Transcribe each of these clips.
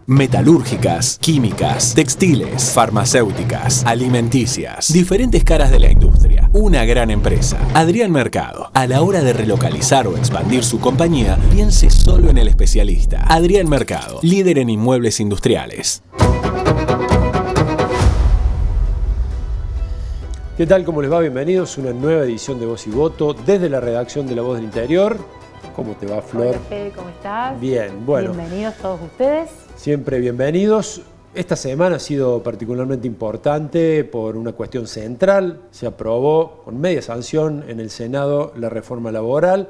Metalúrgicas, químicas, textiles, farmacéuticas, alimenticias, diferentes caras de la industria. Una gran empresa. Adrián Mercado. A la hora de relocalizar o expandir su compañía, piense solo en el especialista. Adrián Mercado, líder en inmuebles industriales. ¿Qué tal? ¿Cómo les va? Bienvenidos a una nueva edición de Voz y Voto desde la redacción de La Voz del Interior. ¿Cómo te va, Flor? Hola, Fede, ¿cómo estás? Bien, bueno. Bienvenidos todos ustedes. Siempre bienvenidos. Esta semana ha sido particularmente importante por una cuestión central. Se aprobó con media sanción en el Senado la reforma laboral,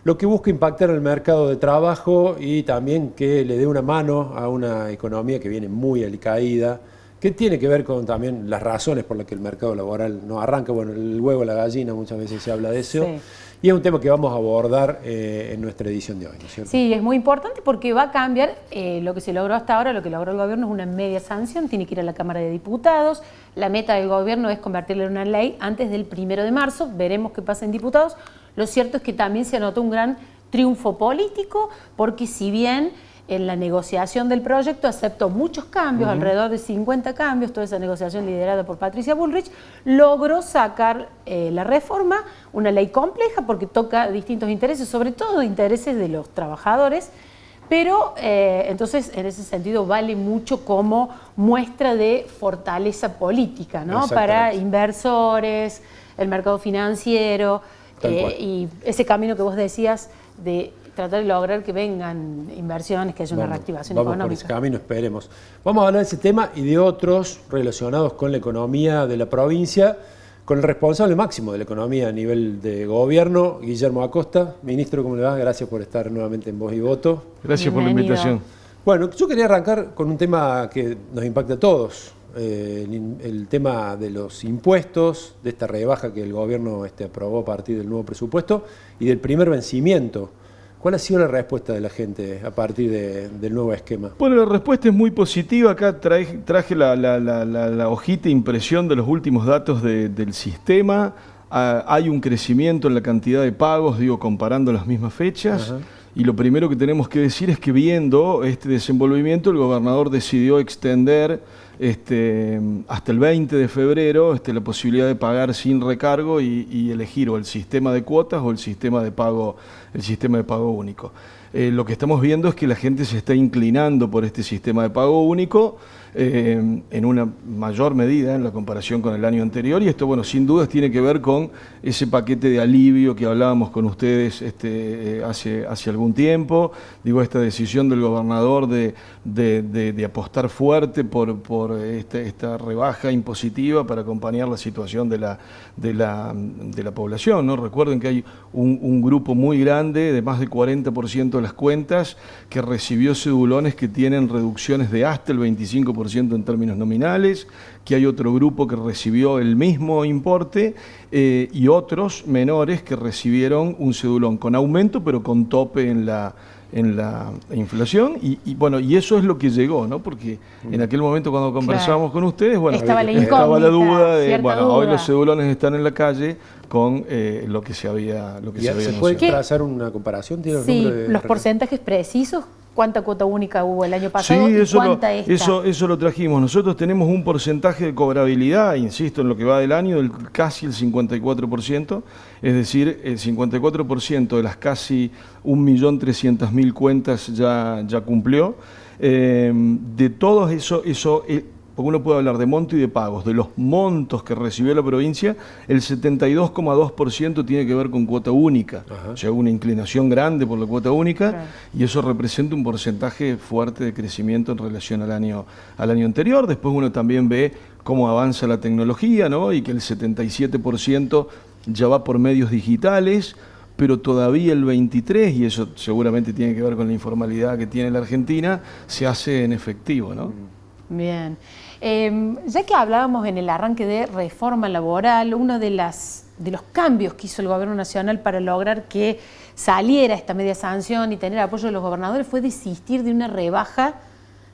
lo que busca impactar el mercado de trabajo y también que le dé una mano a una economía que viene muy alicaída, que tiene que ver con también las razones por las que el mercado laboral no arranca. Bueno, el huevo, la gallina, muchas veces se habla de eso. Sí. Y es un tema que vamos a abordar en nuestra edición de hoy, ¿no es cierto? Sí, es muy importante porque va a cambiar lo que se logró hasta ahora. Lo que logró el gobierno es una media sanción, tiene que ir a la Cámara de Diputados. La meta del gobierno es convertirla en una ley antes del 1 de marzo. Veremos qué pasa en diputados. Lo cierto es que también se anotó un gran triunfo político, porque si bien en la negociación del proyecto aceptó muchos cambios, alrededor de 50 cambios, toda esa negociación liderada por Patricia Bullrich, logró sacar la reforma, una ley compleja porque toca distintos intereses, sobre todo intereses de los trabajadores, pero entonces en ese sentido vale mucho como muestra de fortaleza política, ¿no? Para inversores, el mercado financiero y ese camino que vos decías de tratar de lograr que vengan inversiones, que haya una reactivación económica. Vamos por ese camino, esperemos. Vamos a hablar de ese tema y de otros relacionados con la economía de la provincia, con el responsable máximo de la economía a nivel de gobierno, Guillermo Acosta. Ministro, ¿cómo le va? Gracias por estar nuevamente en Voz y Voto. Gracias por la invitación. Bueno, yo quería arrancar con un tema que nos impacta a todos, el tema de los impuestos, de esta rebaja que el gobierno aprobó a partir del nuevo presupuesto y del primer vencimiento. ¿Cuál ha sido la respuesta de la gente a partir del nuevo esquema? Bueno, la respuesta es muy positiva. Acá traje la hojita impresión de los últimos datos del sistema. Hay un crecimiento en la cantidad de pagos, comparando las mismas fechas. Ajá. Y lo primero que tenemos que decir es que viendo este desenvolvimiento, el gobernador decidió extender hasta el 20 de febrero la posibilidad de pagar sin recargo y elegir o el sistema de cuotas o el sistema de pago único. Lo que estamos viendo es que la gente se está inclinando por este sistema de pago único en una mayor medida en la comparación con el año anterior, y esto, bueno, sin dudas tiene que ver con ese paquete de alivio que hablábamos con ustedes hace algún tiempo. Esta decisión del gobernador de apostar fuerte por esta rebaja impositiva para acompañar la situación de la población, ¿no? Recuerden que hay un grupo muy grande, de más del 40% de las cuentas, que recibió cedulones que tienen reducciones de hasta el 25% en términos nominales, que hay otro grupo que recibió el mismo importe y otros menores que recibieron un cedulón con aumento pero con tope en la inflación y eso es lo que llegó, ¿no? Porque en aquel momento cuando conversábamos con ustedes, bueno, estaba la duda de, bueno, hoy los cedulones están en la calle con lo que se había ¿Se puede trazar una comparación? ¿Tiene sí, los porcentajes precisos? ¿Cuánta cuota única hubo el año pasado? Sí, eso eso lo trajimos. Nosotros tenemos un porcentaje de cobrabilidad, insisto, en lo que va del año, del casi el 54%, es decir, el 54% de las casi 1.300.000 cuentas ya cumplió. De todos eso porque uno puede hablar de monto y de pagos. De los montos que recibió la provincia, el 72,2% tiene que ver con cuota única. Ajá. O sea, una inclinación grande por la cuota única, claro. Y eso representa un porcentaje fuerte de crecimiento en relación al año anterior. Después uno también ve cómo avanza la tecnología, ¿no? Y que el 77% ya va por medios digitales, pero todavía el 23%, y eso seguramente tiene que ver con la informalidad que tiene la Argentina, se hace en efectivo, ¿no? Bien. Ya que hablábamos en el arranque de reforma laboral, uno de los cambios que hizo el gobierno nacional para lograr que saliera esta media sanción y tener apoyo de los gobernadores fue desistir de una rebaja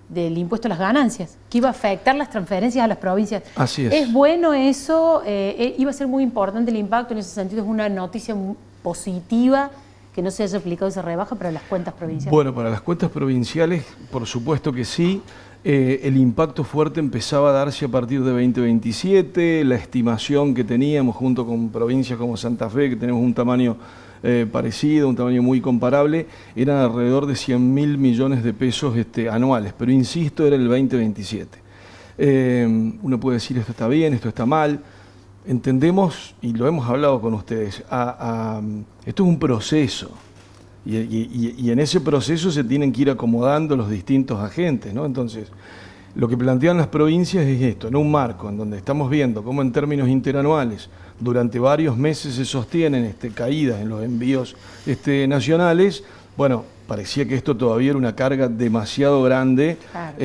del impuesto a las ganancias, que iba a afectar las transferencias a las provincias. Así es. ¿Es bueno eso? Iba a ser muy importante el impacto, en ese sentido es una noticia positiva que no se haya aplicado esa rebaja para las cuentas provinciales? Bueno, para las cuentas provinciales, por supuesto que sí. El impacto fuerte empezaba a darse a partir de 2027. La estimación que teníamos junto con provincias como Santa Fe, que tenemos un tamaño parecido, un tamaño muy comparable, eran alrededor de 100.000 millones de pesos anuales. Pero insisto, era el 2027. Uno puede decir esto está bien, esto está mal. Entendemos, y lo hemos hablado con ustedes, esto es un proceso. Y en ese proceso se tienen que ir acomodando los distintos agentes, ¿no? Entonces, lo que plantean las provincias es esto, en un marco en donde estamos viendo cómo en términos interanuales durante varios meses se sostienen caídas en los envíos nacionales. Bueno, parecía que esto todavía era una carga demasiado grande, claro,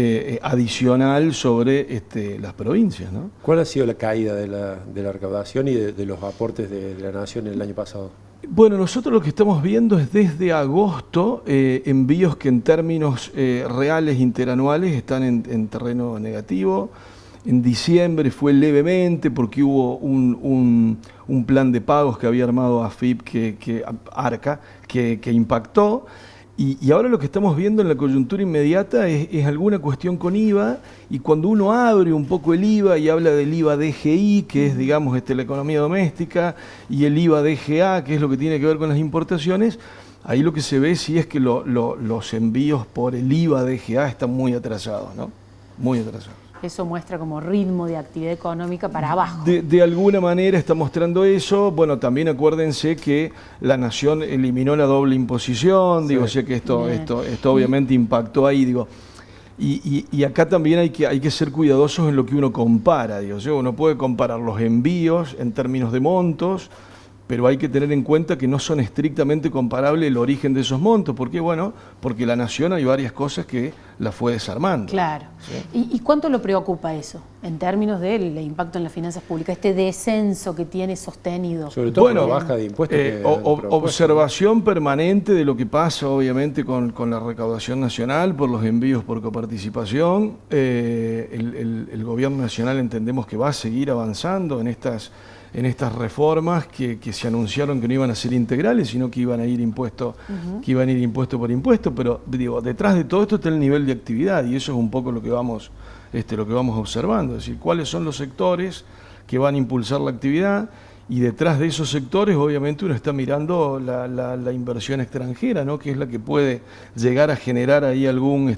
adicional sobre las provincias, ¿no? ¿Cuál ha sido la caída de la recaudación y de los aportes de la Nación el año pasado? Bueno, nosotros lo que estamos viendo es desde agosto envíos que en términos reales interanuales están en terreno negativo. En diciembre fue levemente porque hubo un plan de pagos que había armado AFIP, ARCA, que impactó. Y ahora lo que estamos viendo en la coyuntura inmediata es alguna cuestión con IVA, y cuando uno abre un poco el IVA y habla del IVA DGI, que es, digamos, la economía doméstica, y el IVA DGA, que es lo que tiene que ver con las importaciones, ahí lo que se ve sí es que los envíos por el IVA DGA están muy atrasados, ¿no? Muy atrasados. Eso muestra como ritmo de actividad económica para abajo. De alguna manera está mostrando eso. Bueno, también acuérdense que la Nación eliminó la doble imposición, sí. Digo, sé que esto obviamente impactó ahí, digo. Y acá también hay que ser cuidadosos en lo que uno compara, digo. O sea, uno puede comparar los envíos en términos de montos, pero hay que tener en cuenta que no son estrictamente comparables el origen de esos montos. ¿Por qué? Bueno, porque la Nación hay varias cosas que la fue desarmando. Claro. ¿Sí? ¿Y cuánto lo preocupa eso, en términos del impacto en las finanzas públicas, este descenso que tiene sostenido? Sobre todo la baja de impuestos. Observación permanente de lo que pasa, obviamente, con la recaudación nacional por los envíos por coparticipación. El gobierno nacional entendemos que va a seguir avanzando en estas reformas que se anunciaron que no iban a ser integrales, sino que iban a ir impuesto por impuesto, pero digo, detrás de todo esto está el nivel de actividad, y eso es un poco lo que vamos observando, es decir, cuáles son los sectores que van a impulsar la actividad, y detrás de esos sectores obviamente uno está mirando la inversión extranjera, ¿no? Que es la que puede llegar a generar ahí algún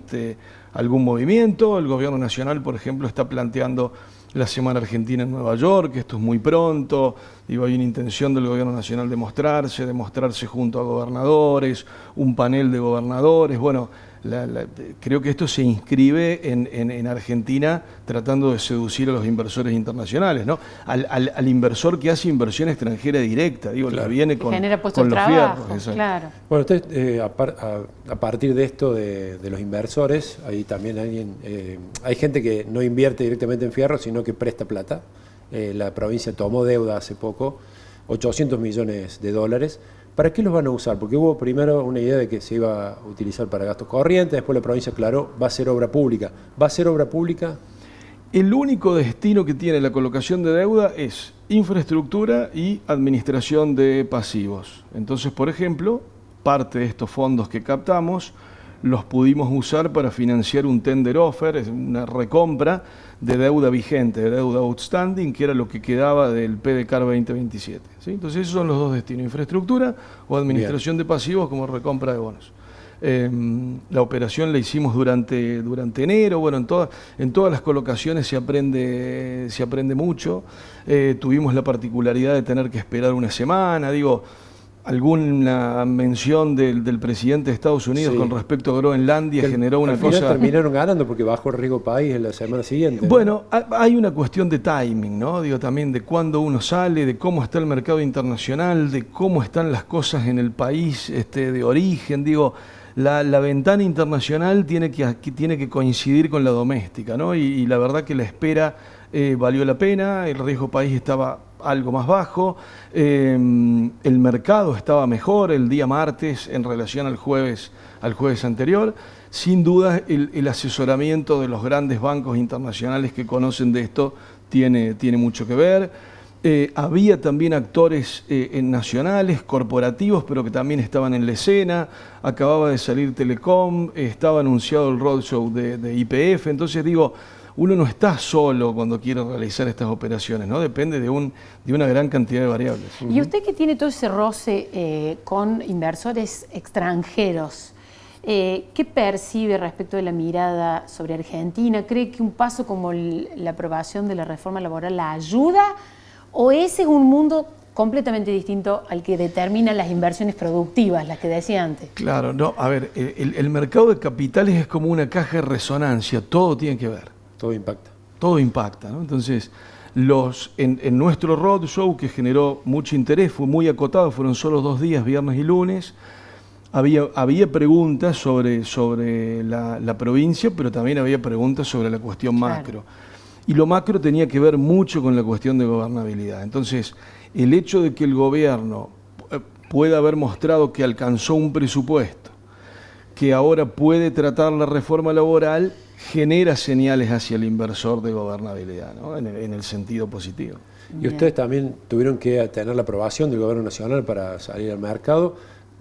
movimiento. El gobierno nacional, por ejemplo, está planteando la Semana Argentina en Nueva York, esto es muy pronto, digo, hay una intención del gobierno nacional de mostrarse junto a gobernadores, un panel de gobernadores. Bueno, creo que esto se inscribe en Argentina tratando de seducir a los inversores internacionales, ¿no? Al inversor que hace inversión extranjera directa, digo, claro, la viene con los fierros. Claro. Bueno, usted, a partir de esto de los inversores, hay también hay gente que no invierte directamente en fierro, sino que presta plata. La provincia tomó deuda hace poco, 800 millones de dólares. ¿Para qué los van a usar? Porque hubo primero una idea de que se iba a utilizar para gastos corrientes, después la provincia aclaró, va a ser obra pública. ¿Va a ser obra pública? El único destino que tiene la colocación de deuda es infraestructura y administración de pasivos. Entonces, por ejemplo, parte de estos fondos que captamos los pudimos usar para financiar un tender offer, es una recompra de deuda vigente, de deuda outstanding, que era lo que quedaba del PDCAR 2027. ¿Sí? Entonces esos son los dos destinos, infraestructura o administración de pasivos como recompra de bonos. La operación la hicimos durante enero. Bueno, en todas las colocaciones se aprende mucho. Tuvimos la particularidad de tener que esperar una semana, digo, alguna mención del presidente de Estados Unidos, sí, con respecto a Groenlandia generó una cosa... Terminaron ganando porque bajó el riesgo país en la semana siguiente. Bueno, ¿no? Hay una cuestión de timing, ¿no? Digo, también de cuándo uno sale, de cómo está el mercado internacional, de cómo están las cosas en el país de origen. Digo, la ventana internacional tiene que coincidir con la doméstica, ¿no? Y la verdad que la espera valió la pena, el riesgo país estaba algo más bajo, el mercado estaba mejor el día martes en relación al jueves anterior. Sin duda el asesoramiento de los grandes bancos internacionales que conocen de esto tiene mucho que ver. Había también actores nacionales, corporativos, pero que también estaban en la escena. Acababa de salir Telecom, estaba anunciado el roadshow de YPF. Entonces digo, uno no está solo cuando quiere realizar estas operaciones, ¿no? Depende de una gran cantidad de variables. Y usted que tiene todo ese roce con inversores extranjeros, ¿qué percibe respecto de la mirada sobre Argentina? ¿Cree que un paso como la aprobación de la reforma laboral la ayuda? ¿O ese es un mundo completamente distinto al que determina las inversiones productivas, las que decía antes? Claro, no, a ver, el mercado de capitales es como una caja de resonancia, todo tiene que ver. Todo impacta. Todo impacta, ¿no? Entonces, en nuestro roadshow, que generó mucho interés, fue muy acotado, fueron solo 2 días, viernes y lunes, había preguntas sobre la provincia, pero también había preguntas sobre la cuestión macro. Y lo macro tenía que ver mucho con la cuestión de gobernabilidad. Entonces, el hecho de que el gobierno pueda haber mostrado que alcanzó un presupuesto, que ahora puede tratar la reforma laboral, genera señales hacia el inversor de gobernabilidad, ¿no? en el sentido positivo. Y ustedes también tuvieron que tener la aprobación del gobierno nacional para salir al mercado.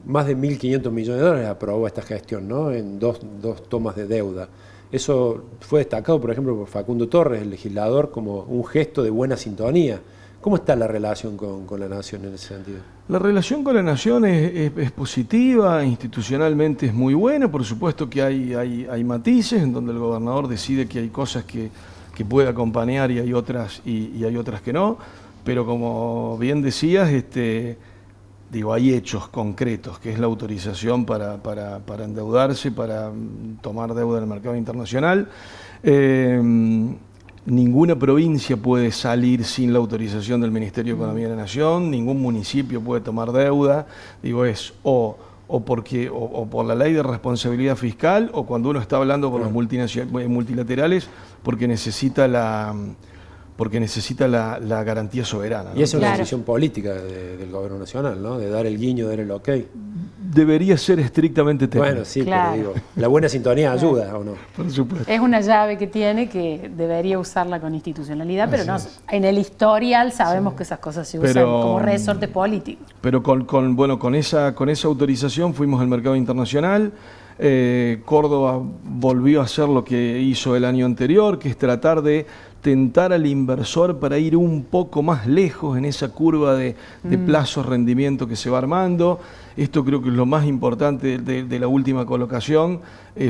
Más de 1.500 millones de dólares aprobó esta gestión, ¿no? En dos tomas de deuda. Eso fue destacado, por ejemplo, por Facundo Torres, el legislador, como un gesto de buena sintonía. ¿Cómo está la relación con la Nación en ese sentido? La relación con la Nación es positiva, institucionalmente es muy buena. Por supuesto que hay matices en donde el gobernador decide que hay cosas que puede acompañar y hay otras que no. Pero como bien decías, hay hechos concretos, que es la autorización para endeudarse, para tomar deuda en el mercado internacional. Ninguna provincia puede salir sin la autorización del Ministerio de Economía de la Nación, ningún municipio puede tomar deuda. O por la ley de responsabilidad fiscal, o cuando uno está hablando con los multilaterales, porque necesita la garantía soberana, ¿no? Y esa es una decisión política del gobierno nacional, ¿no? De dar el guiño, dar el ok. Debería ser estrictamente técnico. Bueno, sí, pero digo, la buena sintonía ayuda, ¿o no? Por supuesto. Es una llave que tiene que debería usarla con institucionalidad, pero no, en el historial sabemos que esas cosas se usan como resorte político. Pero con esa autorización fuimos al mercado internacional. Córdoba volvió a hacer lo que hizo el año anterior, que es tratar de tentar al inversor para ir un poco más lejos en esa curva de plazo-rendimiento que se va armando. Esto creo que es lo más importante de la última colocación,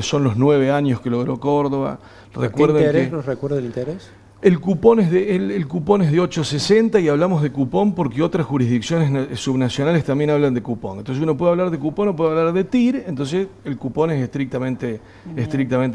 son los 9 años que logró Córdoba. ¿Qué interés nos recuerda el interés? El cupón es de 8.60 y hablamos de cupón porque otras jurisdicciones subnacionales también hablan de cupón. Entonces uno puede hablar de cupón o puede hablar de TIR, entonces el cupón es estrictamente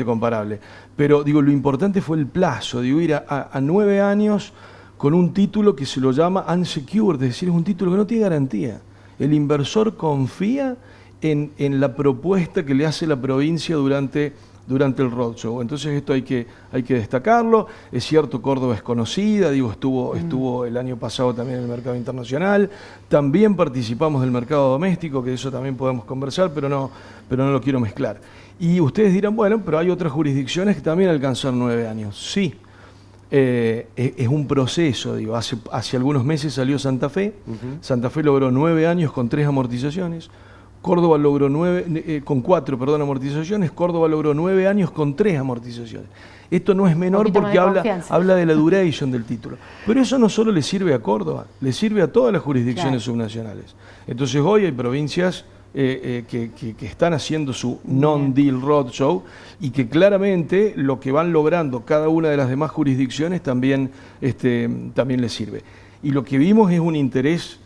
comparable. Pero digo, lo importante fue el plazo, ir a 9 años con un título que se lo llama unsecured, es decir, es un título que no tiene garantía. El inversor confía en la propuesta que le hace la provincia durante el roadshow. Entonces esto hay que destacarlo. Es cierto, Córdoba es conocida, estuvo el año pasado también en el mercado internacional. También participamos del mercado doméstico, que de eso también podemos conversar, pero no lo quiero mezclar. Y ustedes dirán, bueno, pero hay otras jurisdicciones que también alcanzaron 9 años. Sí, es un proceso, hace algunos meses salió Santa Fe. Santa Fe logró 9 años con 3 amortizaciones. Córdoba logró 4 amortizaciones, Córdoba logró 9 años con 3 amortizaciones. Esto no es menor porque habla de la duration del título. Pero eso no solo le sirve a Córdoba, le sirve a todas las jurisdicciones subnacionales. Entonces hoy hay provincias que están haciendo su non-deal roadshow y que claramente lo que van logrando cada una de las demás jurisdicciones también les sirve. Y lo que vimos es un interés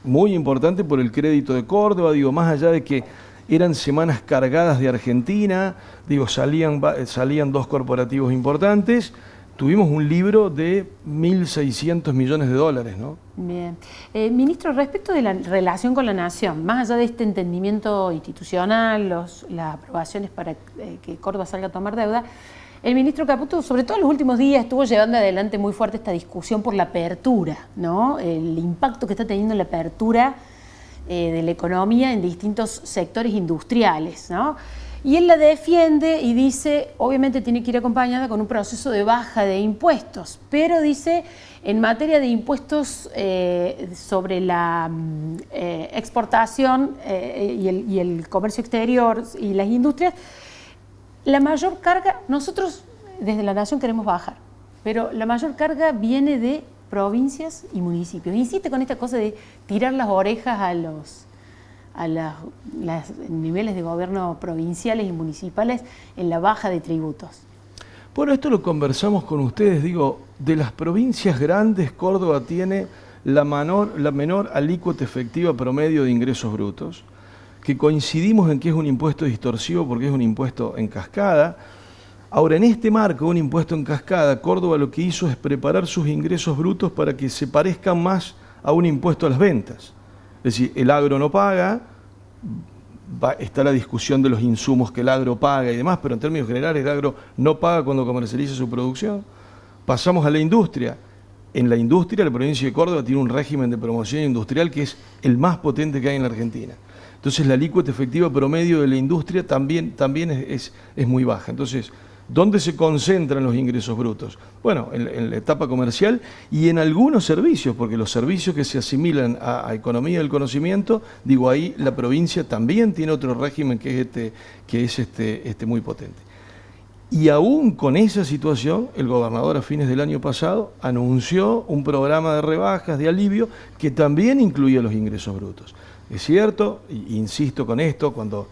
muy importante por el crédito de Córdoba, más allá de que eran semanas cargadas de Argentina, salían 2 corporativos importantes, tuvimos un libro de 1.600 millones de dólares, ¿no? Bien. Ministro, respecto de la relación con la Nación, más allá de este entendimiento institucional, las aprobaciones para que Córdoba salga a tomar deuda, el ministro Caputo, sobre todo en los últimos días, estuvo llevando adelante muy fuerte esta discusión por la apertura, ¿no? El impacto que está teniendo la apertura de la economía en distintos sectores industriales, ¿no? Y él la defiende y dice, obviamente tiene que ir acompañada con un proceso de baja de impuestos, pero dice, en materia de impuestos sobre la exportación y el comercio exterior y las industrias, la mayor carga, nosotros desde la Nación queremos bajar, pero la mayor carga viene de provincias y municipios. Insiste con esta cosa de tirar las orejas a los niveles de gobierno provinciales y municipales en la baja de tributos. Bueno, esto lo conversamos con ustedes, digo, de las provincias grandes, Córdoba tiene la menor alícuota efectiva promedio de ingresos brutos, que coincidimos en que es un impuesto distorsivo porque es un impuesto en cascada. Ahora, en este marco, un impuesto en cascada, Córdoba lo que hizo es preparar sus ingresos brutos para que se parezcan más a un impuesto a las ventas. Es decir, el agro no paga, está la discusión de los insumos que el agro paga y demás, pero en términos generales el agro no paga cuando comercializa su producción. Pasamos a la industria. En la industria, la provincia de Córdoba tiene un régimen de promoción industrial que es el más potente que hay en la Argentina. Entonces la alícuota efectiva promedio de la industria también es muy baja. Entonces, ¿dónde se concentran los ingresos brutos? Bueno, en la etapa comercial y en algunos servicios, porque los servicios que se asimilan a economía del conocimiento, digo, ahí la provincia también tiene otro régimen que es muy potente. Y aún con esa situación, el gobernador a fines del año pasado anunció un programa de rebajas, de alivio, que también incluía los ingresos brutos. Es cierto, insisto con esto, cuando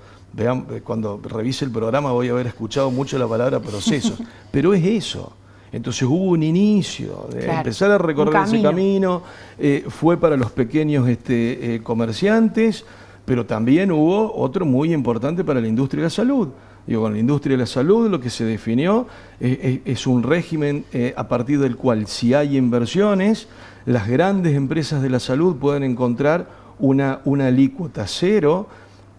revise el programa voy a haber escuchado mucho la palabra procesos, pero es eso. Entonces hubo un inicio de empezar a recorrer ese camino, fue para los pequeños comerciantes, pero también hubo otro muy importante para la industria de la salud. Digo, con la industria de la salud lo que se definió es un régimen a partir del cual, si hay inversiones, las grandes empresas de la salud pueden encontrar una alícuota cero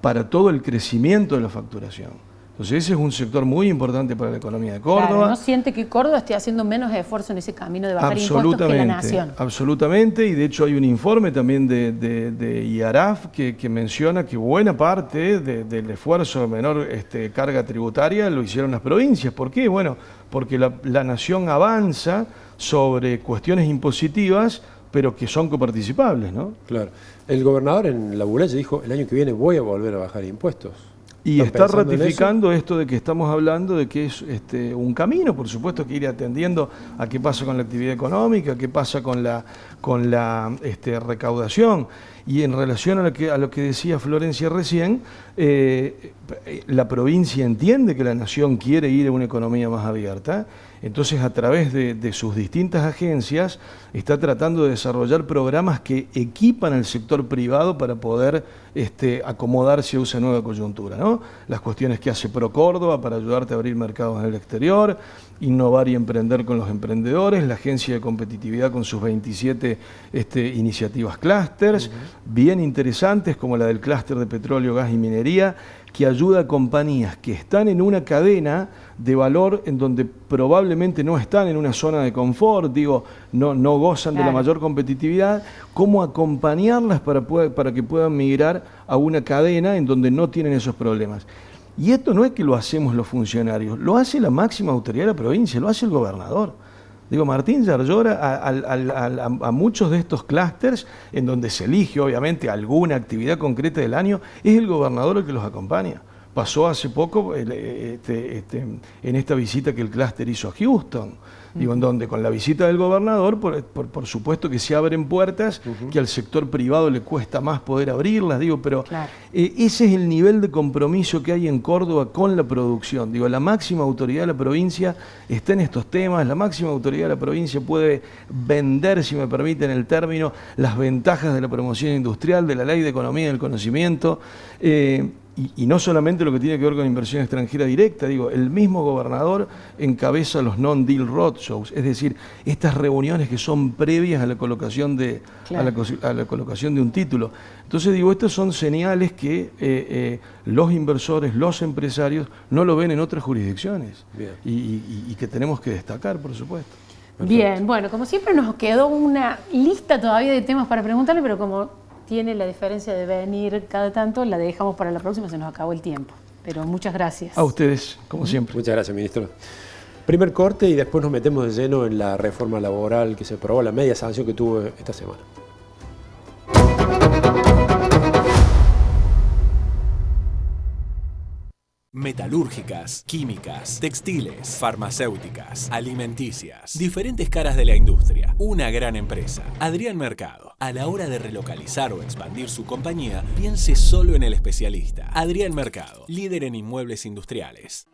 para todo el crecimiento de la facturación. Entonces ese es un sector muy importante para la economía de Córdoba. Claro, ¿no siente que Córdoba esté haciendo menos esfuerzo en ese camino de bajar impuestos que la Nación? Absolutamente, y de hecho hay un informe también de IARAF que menciona que buena parte del esfuerzo de menor carga tributaria lo hicieron las provincias. ¿Por qué? Bueno, porque la Nación avanza sobre cuestiones impositivas, pero que son coparticipables, ¿no? Claro. El gobernador en la Bulaya dijo, el año que viene voy a volver a bajar impuestos. Y está ratificando esto de que estamos hablando de que es un camino, por supuesto, que ir atendiendo a qué pasa con la actividad económica, qué pasa con la recaudación. Y en relación a lo que decía Florencia recién, la provincia entiende que la Nación quiere ir a una economía más abierta. Entonces, a través de sus distintas agencias, está tratando de desarrollar programas que equipan al sector privado para poder acomodarse a esa nueva coyuntura, ¿no? Las cuestiones que hace ProCórdoba para ayudarte a abrir mercados en el exterior, innovar y emprender con los emprendedores, la Agencia de Competitividad con sus 27 iniciativas clústeres, bien interesantes como la del clúster de petróleo, gas y minería, que ayuda a compañías que están en una cadena de valor en donde probablemente no están en una zona de confort, digo, no gozan de la mayor competitividad, cómo acompañarlas para que puedan migrar a una cadena en donde no tienen esos problemas. Y esto no es que lo hacemos los funcionarios, lo hace la máxima autoridad de la provincia, lo hace el gobernador. Digo, Martín Yarlora a muchos de estos clústeres, en donde se elige obviamente alguna actividad concreta del año, es el gobernador el que los acompaña. Pasó hace poco en esta visita que el clúster hizo a Houston, digo, en donde con la visita del gobernador, por supuesto que se abren puertas que al sector privado le cuesta más poder abrirlas, digo, pero ese es el nivel de compromiso que hay en Córdoba con la producción. Digo, la máxima autoridad de la provincia está en estos temas, la máxima autoridad de la provincia puede vender, si me permiten el término, las ventajas de la promoción industrial, de la ley de economía del conocimiento, y no solamente lo que tiene que ver con inversión extranjera directa, digo, el mismo gobernador encabeza los non-deal roadshows, es decir, estas reuniones que son previas a la colocación de, a la colocación de un título. Entonces digo, estas son señales que los inversores, los empresarios no lo ven en otras jurisdicciones y que tenemos que destacar, por supuesto. Perfecto. Bien, bueno, como siempre nos quedó una lista todavía de temas para preguntarle, pero como tiene la diferencia de venir cada tanto, la dejamos para la próxima, se nos acabó el tiempo. Pero muchas gracias. A ustedes, como siempre. Muchas gracias, ministro. Primer corte y después nos metemos de lleno en la reforma laboral que se aprobó, la media sanción que tuvo esta semana. Metalúrgicas, químicas, textiles, farmacéuticas, alimenticias. Diferentes caras de la industria. Una gran empresa. Adrián Mercado. A la hora de relocalizar o expandir su compañía, piense solo en el especialista. Adrián Mercado, líder en inmuebles industriales.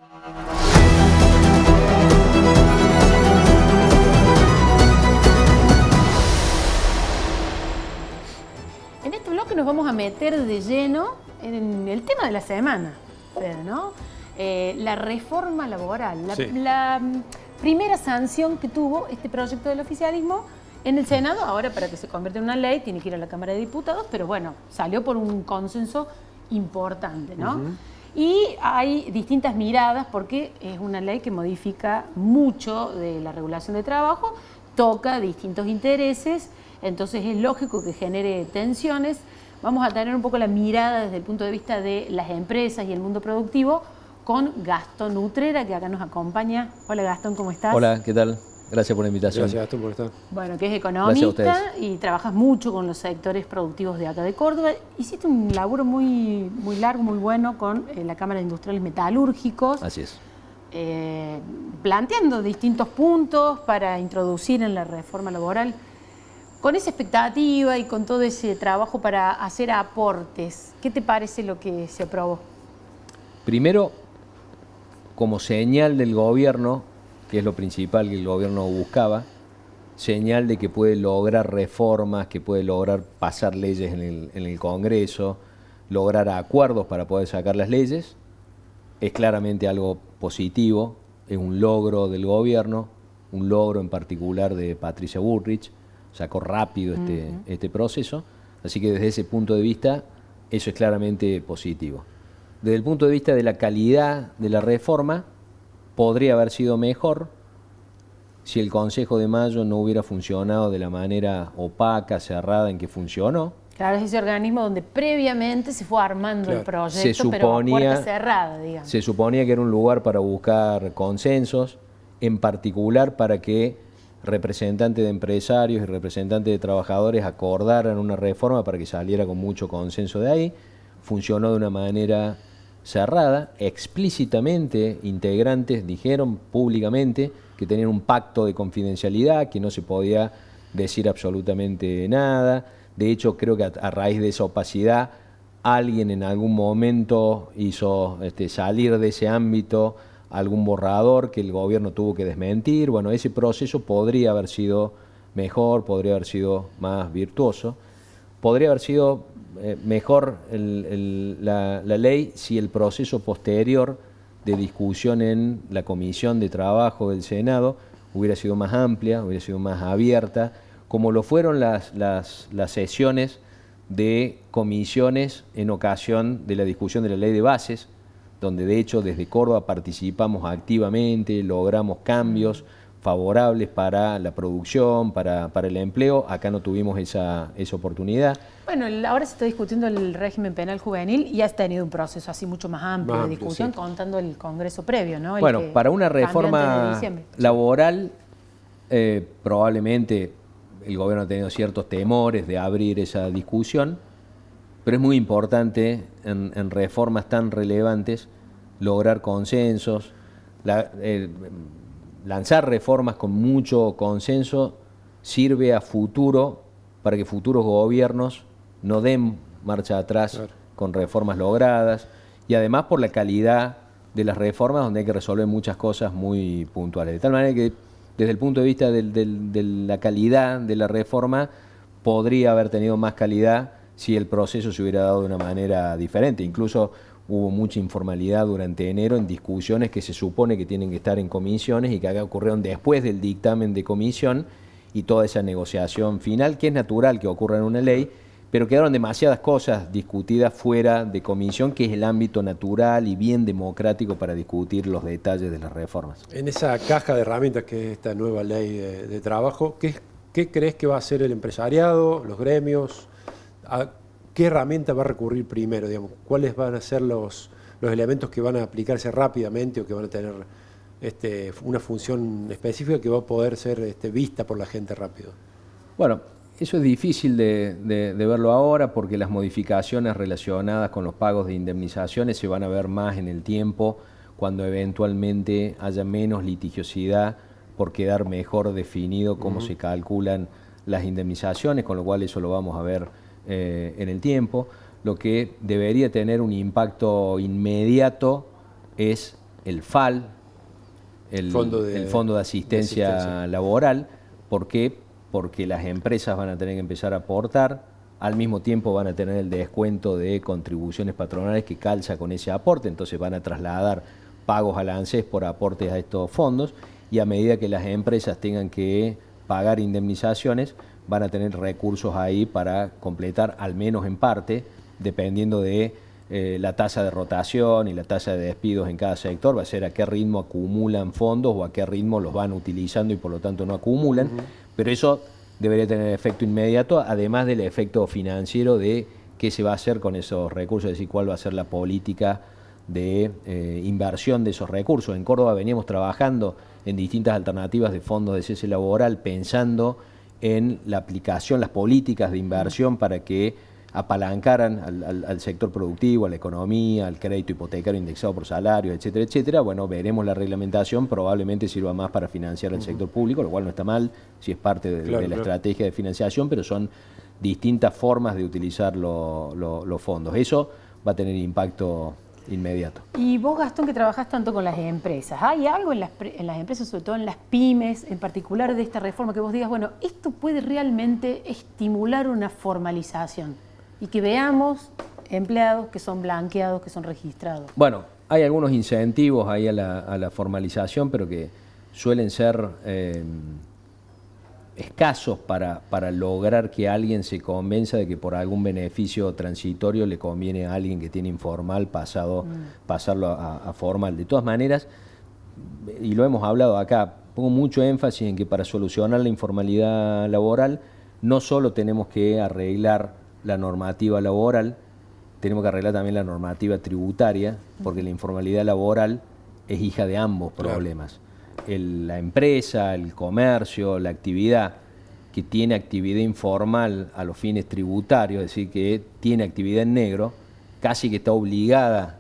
En este bloque nos vamos a meter de lleno en el tema de la semana, ¿no? La reforma laboral, la primera sanción que tuvo este proyecto del oficialismo en el Senado. Ahora, para que se convierta en una ley, tiene que ir a la Cámara de Diputados, pero bueno, salió por un consenso importante, ¿no? Y hay distintas miradas porque es una ley que modifica mucho de la regulación de trabajo, toca distintos intereses, entonces es lógico que genere tensiones. Vamos a tener un poco la mirada desde el punto de vista de las empresas y el mundo productivo con Gastón Utrera, que acá nos acompaña. Hola Gastón, ¿cómo estás? Hola, ¿qué tal? Gracias por la invitación. Gracias, Gastón, por estar. Bueno, que es economista y trabajas mucho con los sectores productivos de acá de Córdoba. Hiciste un laburo muy largo, muy bueno con la Cámara de Industriales Metalúrgicos. Así es. Planteando distintos puntos para introducir en la reforma laboral. Con esa expectativa y con todo ese trabajo para hacer aportes, ¿qué te parece lo que se aprobó? Primero, como señal del gobierno, que es lo principal que el gobierno buscaba, señal de que puede lograr reformas, que puede lograr pasar leyes en el Congreso, lograr acuerdos para poder sacar las leyes, es claramente algo positivo, es un logro del gobierno, un logro en particular de Patricia Bullrich. Sacó rápido este proceso, así que desde ese punto de vista eso es claramente positivo. Desde el punto de vista de la calidad de la reforma, podría haber sido mejor si el Consejo de Mayo no hubiera funcionado de la manera opaca, cerrada en que funcionó. Claro, es ese organismo donde previamente se fue armando el proyecto, se suponía, pero a puerta cerrada, digamos. Se suponía que era un lugar para buscar consensos, en particular para que representantes de empresarios y representantes de trabajadores acordaran una reforma para que saliera con mucho consenso de ahí. Funcionó de una manera cerrada, explícitamente integrantes dijeron públicamente que tenían un pacto de confidencialidad, que no se podía decir absolutamente nada. De hecho, creo que a raíz de esa opacidad, alguien en algún momento hizo salir de ese ámbito algún borrador que el gobierno tuvo que desmentir. Bueno, ese proceso podría haber sido mejor, podría haber sido más virtuoso, podría haber sido mejor la ley si el proceso posterior de discusión en la Comisión de Trabajo del Senado hubiera sido más amplia, hubiera sido más abierta, como lo fueron las sesiones de comisiones en ocasión de la discusión de la ley de bases, donde de hecho desde Córdoba participamos activamente, logramos cambios favorables para la producción, para el empleo. Acá no tuvimos esa oportunidad. Bueno, ahora se está discutiendo el régimen penal juvenil y has tenido un proceso así mucho más amplio de discusión, contando el Congreso previo, ¿no? Bueno, para una reforma laboral, probablemente el gobierno ha tenido ciertos temores de abrir esa discusión, pero es muy importante en reformas tan relevantes lograr consensos, lanzar reformas con mucho consenso sirve a futuro para que futuros gobiernos no den marcha atrás con reformas logradas, y además por la calidad de las reformas, donde hay que resolver muchas cosas muy puntuales. De tal manera que desde el punto de vista de la calidad de la reforma, podría haber tenido más calidad si el proceso se hubiera dado de una manera diferente. Incluso hubo mucha informalidad durante enero en discusiones que se supone que tienen que estar en comisiones y que acá ocurrieron después del dictamen de comisión y toda esa negociación final, que es natural que ocurra en una ley, pero quedaron demasiadas cosas discutidas fuera de comisión, que es el ámbito natural y bien democrático para discutir los detalles de las reformas. En esa caja de herramientas que es esta nueva ley de trabajo, ¿qué crees que va a hacer el empresariado, los gremios? ¿A qué herramienta va a recurrir primero? Digamos? ¿Cuáles van a ser los los elementos que van a aplicarse rápidamente o que van a tener una función específica que va a poder ser vista por la gente rápido? Bueno, eso es difícil de verlo ahora porque las modificaciones relacionadas con los pagos de indemnizaciones se van a ver más en el tiempo, cuando eventualmente haya menos litigiosidad por quedar mejor definido cómo se calculan las indemnizaciones, con lo cual eso lo vamos a ver en el tiempo. Lo que debería tener un impacto inmediato es el FAL, el Fondo de Asistencia Laboral. ¿Por qué? Porque las empresas van a tener que empezar a aportar, al mismo tiempo van a tener el descuento de contribuciones patronales que calza con ese aporte, entonces van a trasladar pagos al ANSES por aportes a estos fondos, y a medida que las empresas tengan que pagar indemnizaciones, van a tener recursos ahí para completar, al menos en parte, dependiendo de la tasa de rotación y la tasa de despidos en cada sector, va a ser a qué ritmo acumulan fondos o a qué ritmo los van utilizando y por lo tanto no acumulan, pero eso debería tener efecto inmediato, además del efecto financiero de qué se va a hacer con esos recursos, es decir, cuál va a ser la política de inversión de esos recursos. En Córdoba veníamos trabajando en distintas alternativas de fondos de cese laboral, pensando en la aplicación, las políticas de inversión para que apalancaran al sector productivo, a la economía, al crédito hipotecario indexado por salarios, etcétera, etcétera. Bueno, veremos la reglamentación, probablemente sirva más para financiar el sector público, lo cual no está mal, si es parte de la estrategia de financiación, pero son distintas formas de utilizar los fondos. Eso va a tener impacto inmediato. Y vos, Gastón, que trabajás tanto con las empresas, ¿hay algo en las empresas, sobre todo en las pymes, en particular de esta reforma, que vos digas, bueno, esto puede realmente estimular una formalización y que veamos empleados que son blanqueados, que son registrados? Bueno, hay algunos incentivos ahí a la formalización, pero que suelen ser escasos para lograr que alguien se convenza de que por algún beneficio transitorio le conviene a alguien que tiene informal pasarlo a formal. De todas maneras, y lo hemos hablado acá, pongo mucho énfasis en que para solucionar la informalidad laboral no solo tenemos que arreglar la normativa laboral, tenemos que arreglar también la normativa tributaria, porque la informalidad laboral es hija de ambos problemas. La empresa, el comercio, la actividad que tiene actividad informal a los fines tributarios, es decir, que tiene actividad en negro, casi que está obligada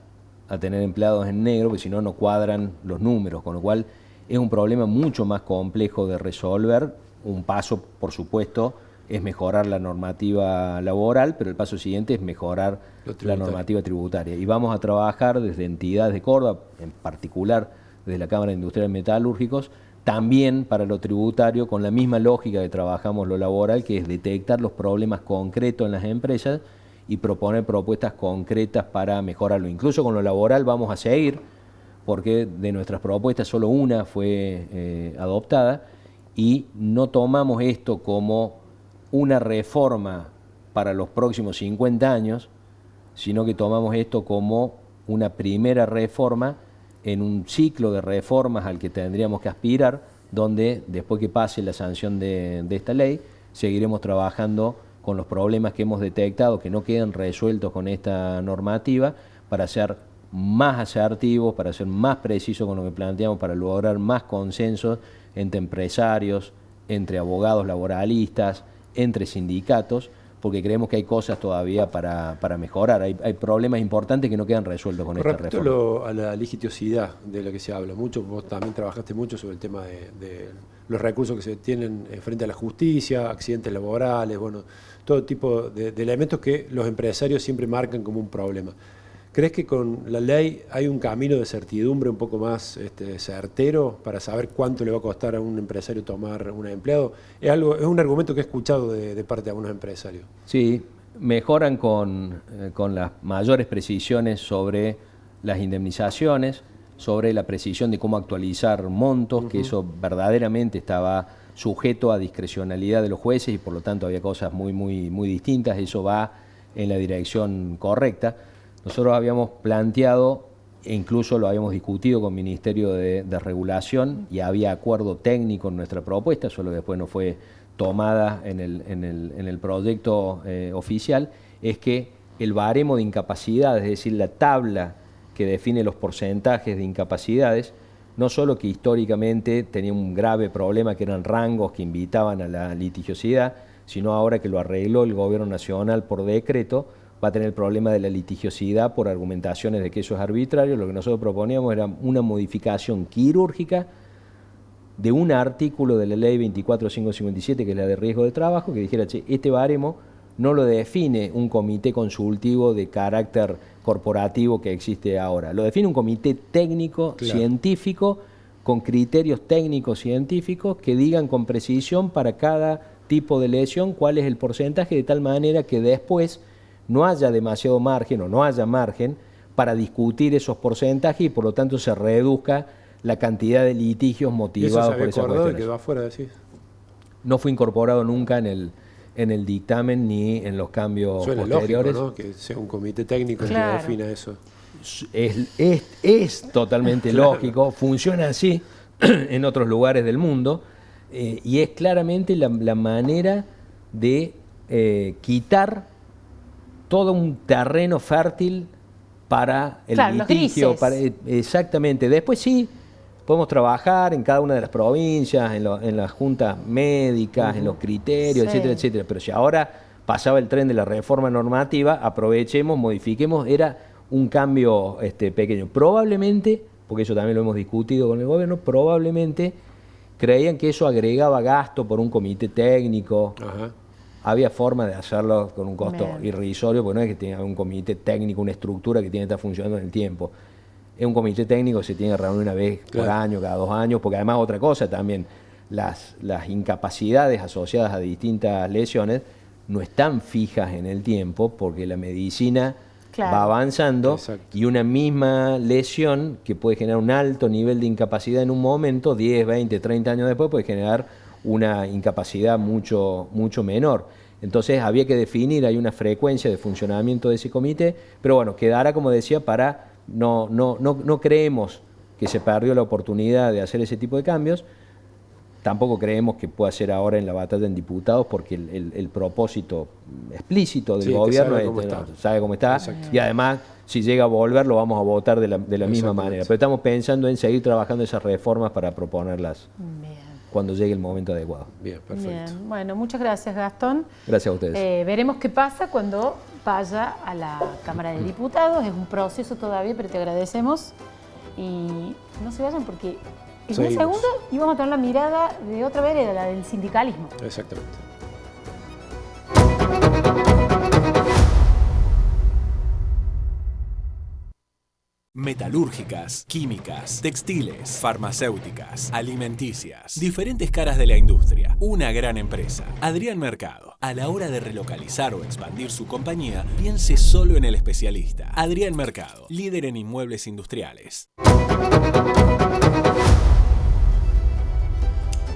a tener empleados en negro, porque si no, no cuadran los números, con lo cual es un problema mucho más complejo de resolver. Un paso, por supuesto, es mejorar la normativa laboral, pero el paso siguiente es mejorar la normativa tributaria. Y vamos a trabajar desde entidades de Córdoba, en particular desde la Cámara de Industriales Metalúrgicos, también para lo tributario, con la misma lógica que trabajamos lo laboral, que es detectar los problemas concretos en las empresas y proponer propuestas concretas para mejorarlo. Incluso con lo laboral vamos a seguir, porque de nuestras propuestas solo una fue adoptada, y no tomamos esto como una reforma para los próximos 50 años, sino que tomamos esto como una primera reforma en un ciclo de reformas al que tendríamos que aspirar, donde después que pase la sanción de esta ley, seguiremos trabajando con los problemas que hemos detectado que no quedan resueltos con esta normativa, para ser más asertivos, para ser más precisos con lo que planteamos, para lograr más consensos entre empresarios, entre abogados laboralistas, entre sindicatos, porque creemos que hay cosas todavía para mejorar. Hay problemas importantes que no quedan resueltos con esta reforma. Respecto a la litigiosidad de la que se habla mucho, vos también trabajaste mucho sobre el tema de los recursos que se tienen frente a la justicia, accidentes laborales, bueno, todo tipo de elementos que los empresarios siempre marcan como un problema. ¿Crees que con la ley hay un camino de certidumbre un poco más certero para saber cuánto le va a costar a un empresario tomar un empleado? Es un argumento que he escuchado de parte de algunos empresarios. Sí, mejoran con las mayores precisiones sobre las indemnizaciones, sobre la precisión de cómo actualizar montos, que eso verdaderamente estaba sujeto a discrecionalidad de los jueces y por lo tanto había cosas muy distintas. Eso va en la dirección correcta. Nosotros habíamos planteado, e incluso lo habíamos discutido con el Ministerio de Regulación, y había acuerdo técnico en nuestra propuesta, solo que después no fue tomada en el proyecto oficial, es que el baremo de incapacidad, es decir, la tabla que define los porcentajes de incapacidades, no solo que históricamente tenía un grave problema que eran rangos que invitaban a la litigiosidad, sino ahora que lo arregló el gobierno nacional por decreto, va a tener el problema de la litigiosidad por argumentaciones de que eso es arbitrario. Lo que nosotros proponíamos era una modificación quirúrgica de un artículo de la ley 24557, que es la de riesgo de trabajo, que dijera, che, este baremo no lo define un comité consultivo de carácter corporativo que existe ahora, lo define un comité técnico, científico, con criterios técnicos científicos que digan con precisión para cada tipo de lesión cuál es el porcentaje, de tal manera que después no haya demasiado margen o no haya margen para discutir esos porcentajes y por lo tanto se reduzca la cantidad de litigios motivados por esas cuestiones. ¿Quedó afuera, decís? No fue incorporado nunca en el dictamen ni en los cambios posteriores. Lógico, ¿no? Que sea un comité técnico que defina eso. Es totalmente lógico, funciona así en otros lugares del mundo y es claramente la manera de quitar todo un terreno fértil para el litigio. Exactamente. Después sí, podemos trabajar en cada una de las provincias, en las juntas médicas, en los criterios, etcétera, etcétera. Pero si ahora pasaba el tren de la reforma normativa, aprovechemos, modifiquemos. Era un cambio pequeño. Probablemente, porque eso también lo hemos discutido con el gobierno, probablemente creían que eso agregaba gasto por un comité técnico. Ajá. Había forma de hacerlo con un costo irrisorio, porque no es que tenga un comité técnico, una estructura que tiene que estar funcionando en el tiempo. Es un comité técnico que se tiene que reunir una vez por año, cada 2 años, porque además otra cosa también, las incapacidades asociadas a distintas lesiones no están fijas en el tiempo, porque la medicina va avanzando y una misma lesión que puede generar un alto nivel de incapacidad en un momento, 10, 20, 30 años después puede generar una incapacidad mucho menor. Entonces había que definir, hay una frecuencia de funcionamiento de ese comité, pero bueno, quedará, como decía, para no creemos que se perdió la oportunidad de hacer ese tipo de cambios, tampoco creemos que pueda ser ahora en la batalla en diputados, porque el propósito explícito del gobierno sabe cómo está y además si llega a volver lo vamos a votar de la misma manera, pero estamos pensando en seguir trabajando esas reformas para proponerlas cuando llegue el momento adecuado. Bien, perfecto. Bien. Bueno, muchas gracias, Gastón. Gracias a ustedes. Veremos qué pasa cuando vaya a la Cámara de Diputados. Es un proceso todavía, pero te agradecemos. Y no se vayan porque en un segundo íbamos a tener la mirada de otra vereda, la del sindicalismo. Exactamente. Metalúrgicas, químicas, textiles, farmacéuticas, alimenticias. Diferentes caras de la industria. Una gran empresa. Adrián Mercado. A la hora de relocalizar o expandir su compañía, piense solo en el especialista. Adrián Mercado, líder en inmuebles industriales.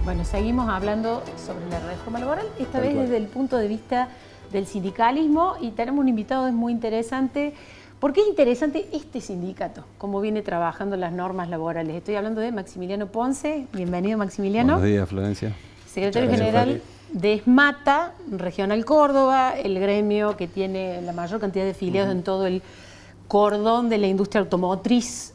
Bueno, seguimos hablando sobre la reforma laboral, esta vez desde el punto de vista del sindicalismo, y tenemos un invitado es muy interesante. ¿Por qué es interesante este sindicato? ¿Cómo viene trabajando las normas laborales? Estoy hablando de Maximiliano Ponce. Bienvenido, Maximiliano. Buenos días, Florencia. Secretario General de ESMATA, Regional Córdoba, el gremio que tiene la mayor cantidad de afiliados en todo el cordón de la industria automotriz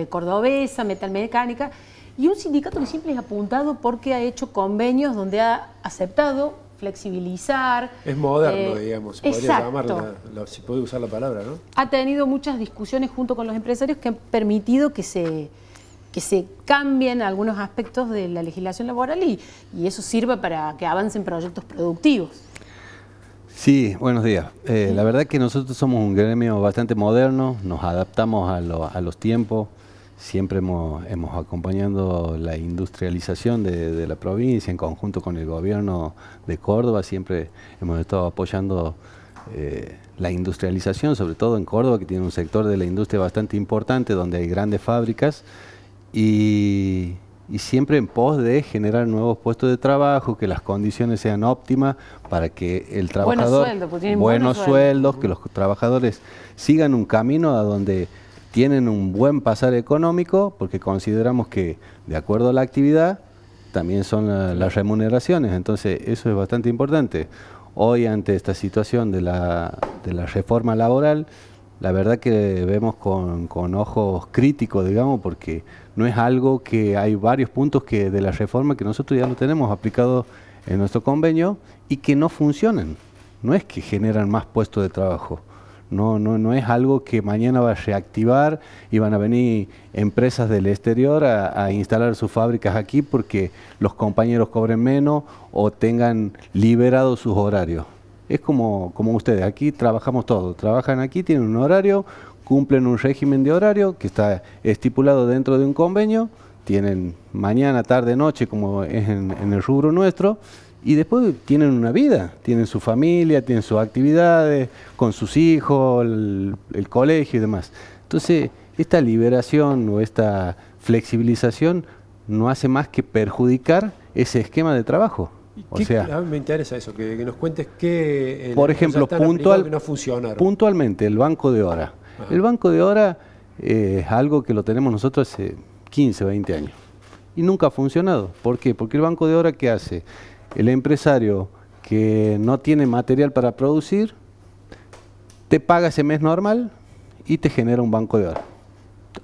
cordobesa, metalmecánica, y un sindicato que siempre es apuntado porque ha hecho convenios donde ha aceptado flexibilizar. Es moderno, digamos, se podría llamarla, si puede usar la palabra, ¿no? Ha tenido muchas discusiones junto con los empresarios que han permitido que se cambien algunos aspectos de la legislación laboral y eso sirva para que avancen proyectos productivos. Sí, buenos días. La verdad que nosotros somos un gremio bastante moderno, nos adaptamos a los tiempos. Siempre hemos acompañando la industrialización de la provincia en conjunto con el gobierno de Córdoba. Siempre hemos estado apoyando la industrialización, sobre todo en Córdoba, que tiene un sector de la industria bastante importante, donde hay grandes fábricas y siempre en pos de generar nuevos puestos de trabajo, que las condiciones sean óptimas para que el trabajador... Buenos sueldos, que los trabajadores sigan un camino a donde tienen un buen pasar económico, porque consideramos que, de acuerdo a la actividad, también son las remuneraciones. Entonces, eso es bastante importante. Hoy, ante esta situación de la reforma laboral, la verdad que vemos con ojos críticos, digamos, porque no es algo que hay varios puntos de la reforma que nosotros ya lo tenemos aplicado en nuestro convenio y que no funcionan. No es que generan más puestos de trabajo. No es algo que mañana va a reactivar y van a venir empresas del exterior a instalar sus fábricas aquí porque los compañeros cobren menos o tengan liberados sus horarios. Es como ustedes, aquí trabajamos todos, trabajan aquí, tienen un horario, cumplen un régimen de horario que está estipulado dentro de un convenio, tienen mañana, tarde, noche, como es en el rubro nuestro, y después tienen una vida, tienen su familia, tienen sus actividades, con sus hijos, el colegio y demás. Entonces, esta liberación o esta flexibilización no hace más que perjudicar ese esquema de trabajo. O sea, a mí me interesa eso, que nos cuentes qué... por ejemplo, que no funcionaron. Puntualmente, el banco de hora. Ajá. El banco de hora es algo que lo tenemos nosotros hace 15 o 20 años. Y nunca ha funcionado. ¿Por qué? Porque el banco de hora, ¿qué hace? El empresario que no tiene material para producir, te paga ese mes normal y te genera un banco de hora.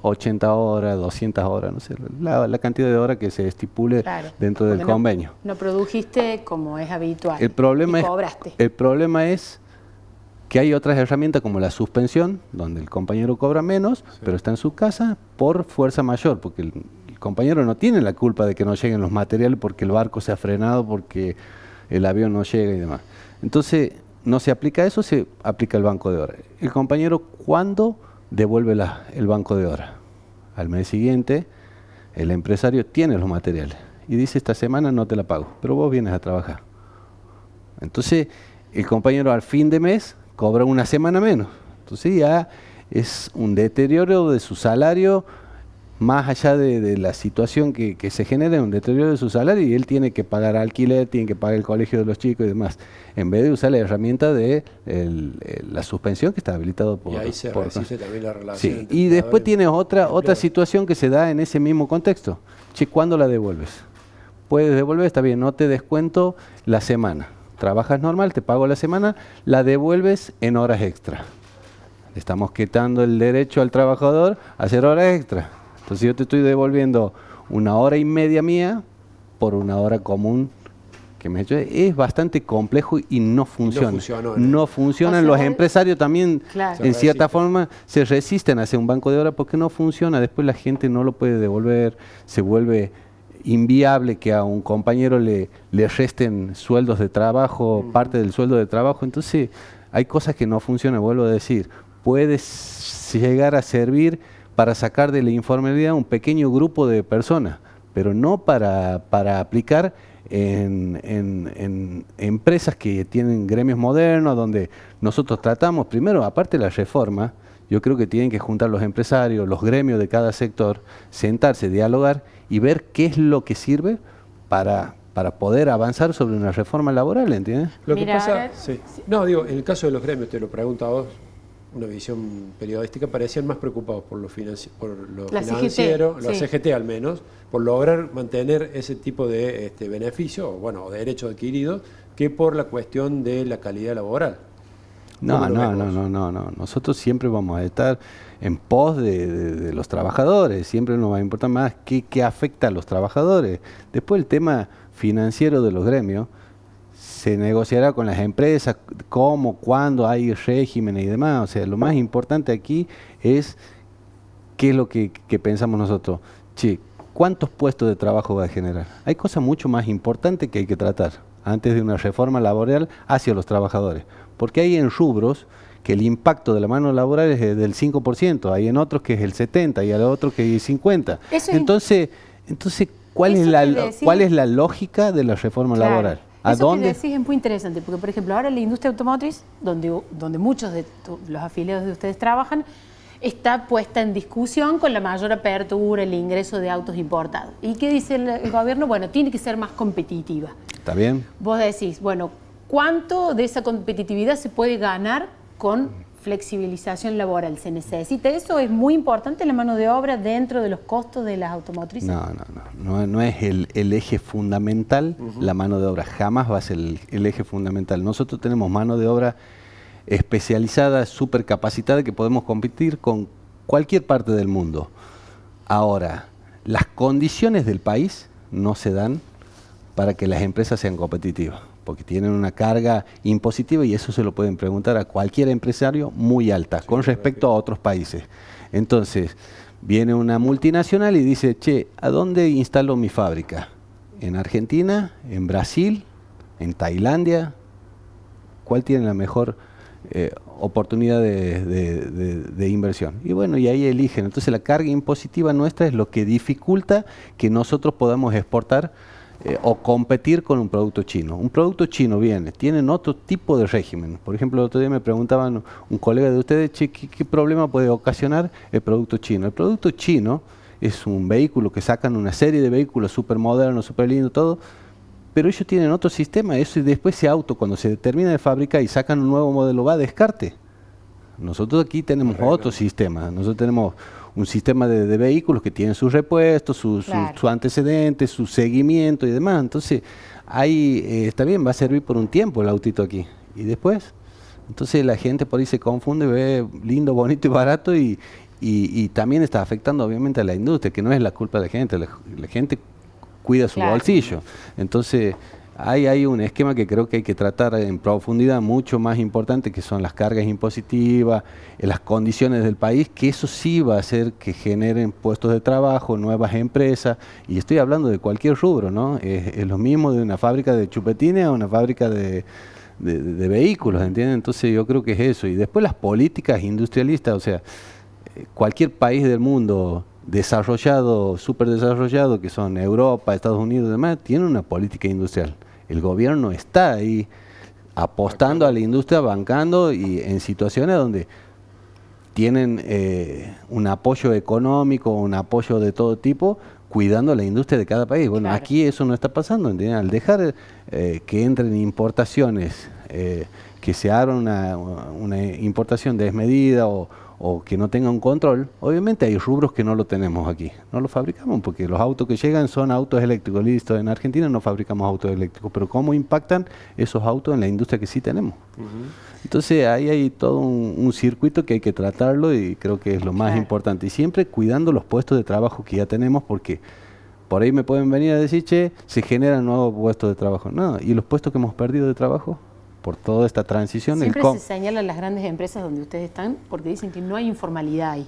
80 horas, 200 horas, no sé, la cantidad de horas que se estipule dentro del convenio. No produjiste como es habitual. El problema, cobraste. El problema es que hay otras herramientas como la suspensión, donde el compañero cobra menos, pero está en su casa por fuerza mayor, porque el compañero no tiene la culpa de que no lleguen los materiales porque el barco se ha frenado, porque el avión no llega y demás. Entonces, no se aplica eso, se aplica el banco de hora. El compañero, ¿cuándo devuelve el banco de hora? Al mes siguiente, el empresario tiene los materiales y dice, esta semana no te la pago, pero vos vienes a trabajar. Entonces, el compañero al fin de mes cobra una semana menos. Entonces ya es un deterioro de su salario, más allá de la situación que se genera, un deterioro de su salario, y él tiene que pagar alquiler, tiene que pagar el colegio de los chicos y demás, en vez de usar la herramienta de la suspensión que está habilitado por... Y ahí se resiste también la relación. Sí. Y después tienes otra situación que se da en ese mismo contexto. Che, ¿cuándo la devuelves? Puedes devolver, está bien, no te descuento la semana. Trabajas normal, te pago la semana, la devuelves en horas extra. Le estamos quitando el derecho al trabajador a hacer horas extra. Entonces yo te estoy devolviendo 1 hora y media mía por 1 hora común que me he hecho. Es bastante complejo y no funciona. No funcionan. Los empresarios también, en cierta forma, se resisten a hacer un banco de horas porque no funciona. Después la gente no lo puede devolver, se vuelve inviable que a un compañero le resten sueldos de trabajo, parte del sueldo de trabajo. Entonces hay cosas que no funcionan, vuelvo a decir. Puede llegar a servir para sacar de la informalidad un pequeño grupo de personas, pero no para aplicar en empresas que tienen gremios modernos, donde nosotros tratamos, primero, aparte de la reforma, yo creo que tienen que juntar los empresarios, los gremios de cada sector, sentarse, dialogar y ver qué es lo que sirve para poder avanzar sobre una reforma laboral, ¿entiendes? Lo que pasa, no, digo, en el caso de los gremios, te lo pregunto a vos, una visión periodística, parecían más preocupados por lo financiero, la CGT al menos, por lograr mantener ese tipo de beneficio, o derecho adquirido, que por la cuestión de la calidad laboral. No. Nosotros siempre vamos a estar en pos de los trabajadores, siempre nos va a importar más qué afecta a los trabajadores. Después el tema financiero de los gremios se negociará con las empresas, cómo, cuándo hay régimen y demás. O sea, lo más importante aquí es qué es lo que pensamos nosotros. Che, ¿cuántos puestos de trabajo va a generar? Hay cosas mucho más importantes que hay que tratar antes de una reforma laboral hacia los trabajadores. Porque hay en rubros que el impacto de la mano laboral es del 5%, hay en otros que es el 70% y hay otros que es el 50%. Entonces, ¿cuál es la lógica de la reforma laboral? Eso que decís es muy interesante, porque por ejemplo ahora la industria automotriz, donde muchos de los afiliados de ustedes trabajan, está puesta en discusión con la mayor apertura, el ingreso de autos importados. ¿Y qué dice el gobierno? Bueno, tiene que ser más competitiva. ¿Está bien? Vos decís, bueno, ¿cuánto de esa competitividad se puede ganar con flexibilización laboral? ¿Se necesita eso? ¿Es muy importante la mano de obra dentro de los costos de las automotrices? No es el eje fundamental la mano de obra. Jamás va a ser el eje fundamental. Nosotros tenemos mano de obra especializada, súper capacitada, que podemos competir con cualquier parte del mundo. Ahora, las condiciones del país no se dan para que las empresas sean competitivas, porque tienen una carga impositiva, y eso se lo pueden preguntar a cualquier empresario, muy alta con respecto a otros países. Entonces, viene una multinacional y dice, che, ¿a dónde instalo mi fábrica? ¿En Argentina? ¿En Brasil? ¿En Tailandia? ¿Cuál tiene la mejor oportunidad de inversión? Y bueno, y ahí eligen. Entonces la carga impositiva nuestra es lo que dificulta que nosotros podamos exportar o competir con un producto chino. Un producto chino tienen otro tipo de régimen. Por ejemplo, el otro día me preguntaban un colega de ustedes, che, ¿qué problema puede ocasionar el producto chino? El producto chino es un vehículo que sacan una serie de vehículos súper modernos, súper lindos, todo, pero ellos tienen otro sistema. Eso, y después ese auto, cuando se termina de fabricar y sacan un nuevo modelo, va a descarte. Nosotros aquí tenemos otro sistema. Nosotros tenemos un sistema de vehículos que tienen sus repuestos, sus antecedentes, su seguimiento y demás. Entonces, ahí está bien, va a servir por un tiempo el autito aquí. Y después, entonces la gente por ahí se confunde, ve lindo, bonito y barato, y también está afectando obviamente a la industria, que no es la culpa de la gente. La gente cuida su bolsillo. Entonces, hay un esquema que creo que hay que tratar en profundidad, mucho más importante, que son las cargas impositivas, las condiciones del país, que eso sí va a hacer que generen puestos de trabajo, nuevas empresas, y estoy hablando de cualquier rubro, ¿no? Es lo mismo de una fábrica de chupetines a una fábrica de vehículos, ¿entienden? Entonces yo creo que es eso. Y después las políticas industrialistas, o sea, cualquier país del mundo desarrollado, súper desarrollado, que son Europa, Estados Unidos y demás, tiene una política industrial. El gobierno está ahí apostando a la industria, bancando, y en situaciones donde tienen un apoyo económico, un apoyo de todo tipo, cuidando la industria de cada país. Bueno, aquí eso no está pasando, ¿entienden? Al dejar que entren importaciones, que se haga una importación desmedida o que no tenga un control, obviamente hay rubros que no lo tenemos aquí, no lo fabricamos, porque los autos que llegan son autos eléctricos, listo. En Argentina no fabricamos autos eléctricos, pero ¿cómo impactan esos autos en la industria que sí tenemos? Entonces ahí hay todo un circuito que hay que tratarlo, y creo que es lo más importante, y siempre cuidando los puestos de trabajo que ya tenemos, porque por ahí me pueden venir a decir, che, se generan nuevos puestos de trabajo. No, ¿y los puestos que hemos perdido de trabajo? Por toda esta transición. Siempre se señalan las grandes empresas donde ustedes están porque dicen que no hay informalidad ahí.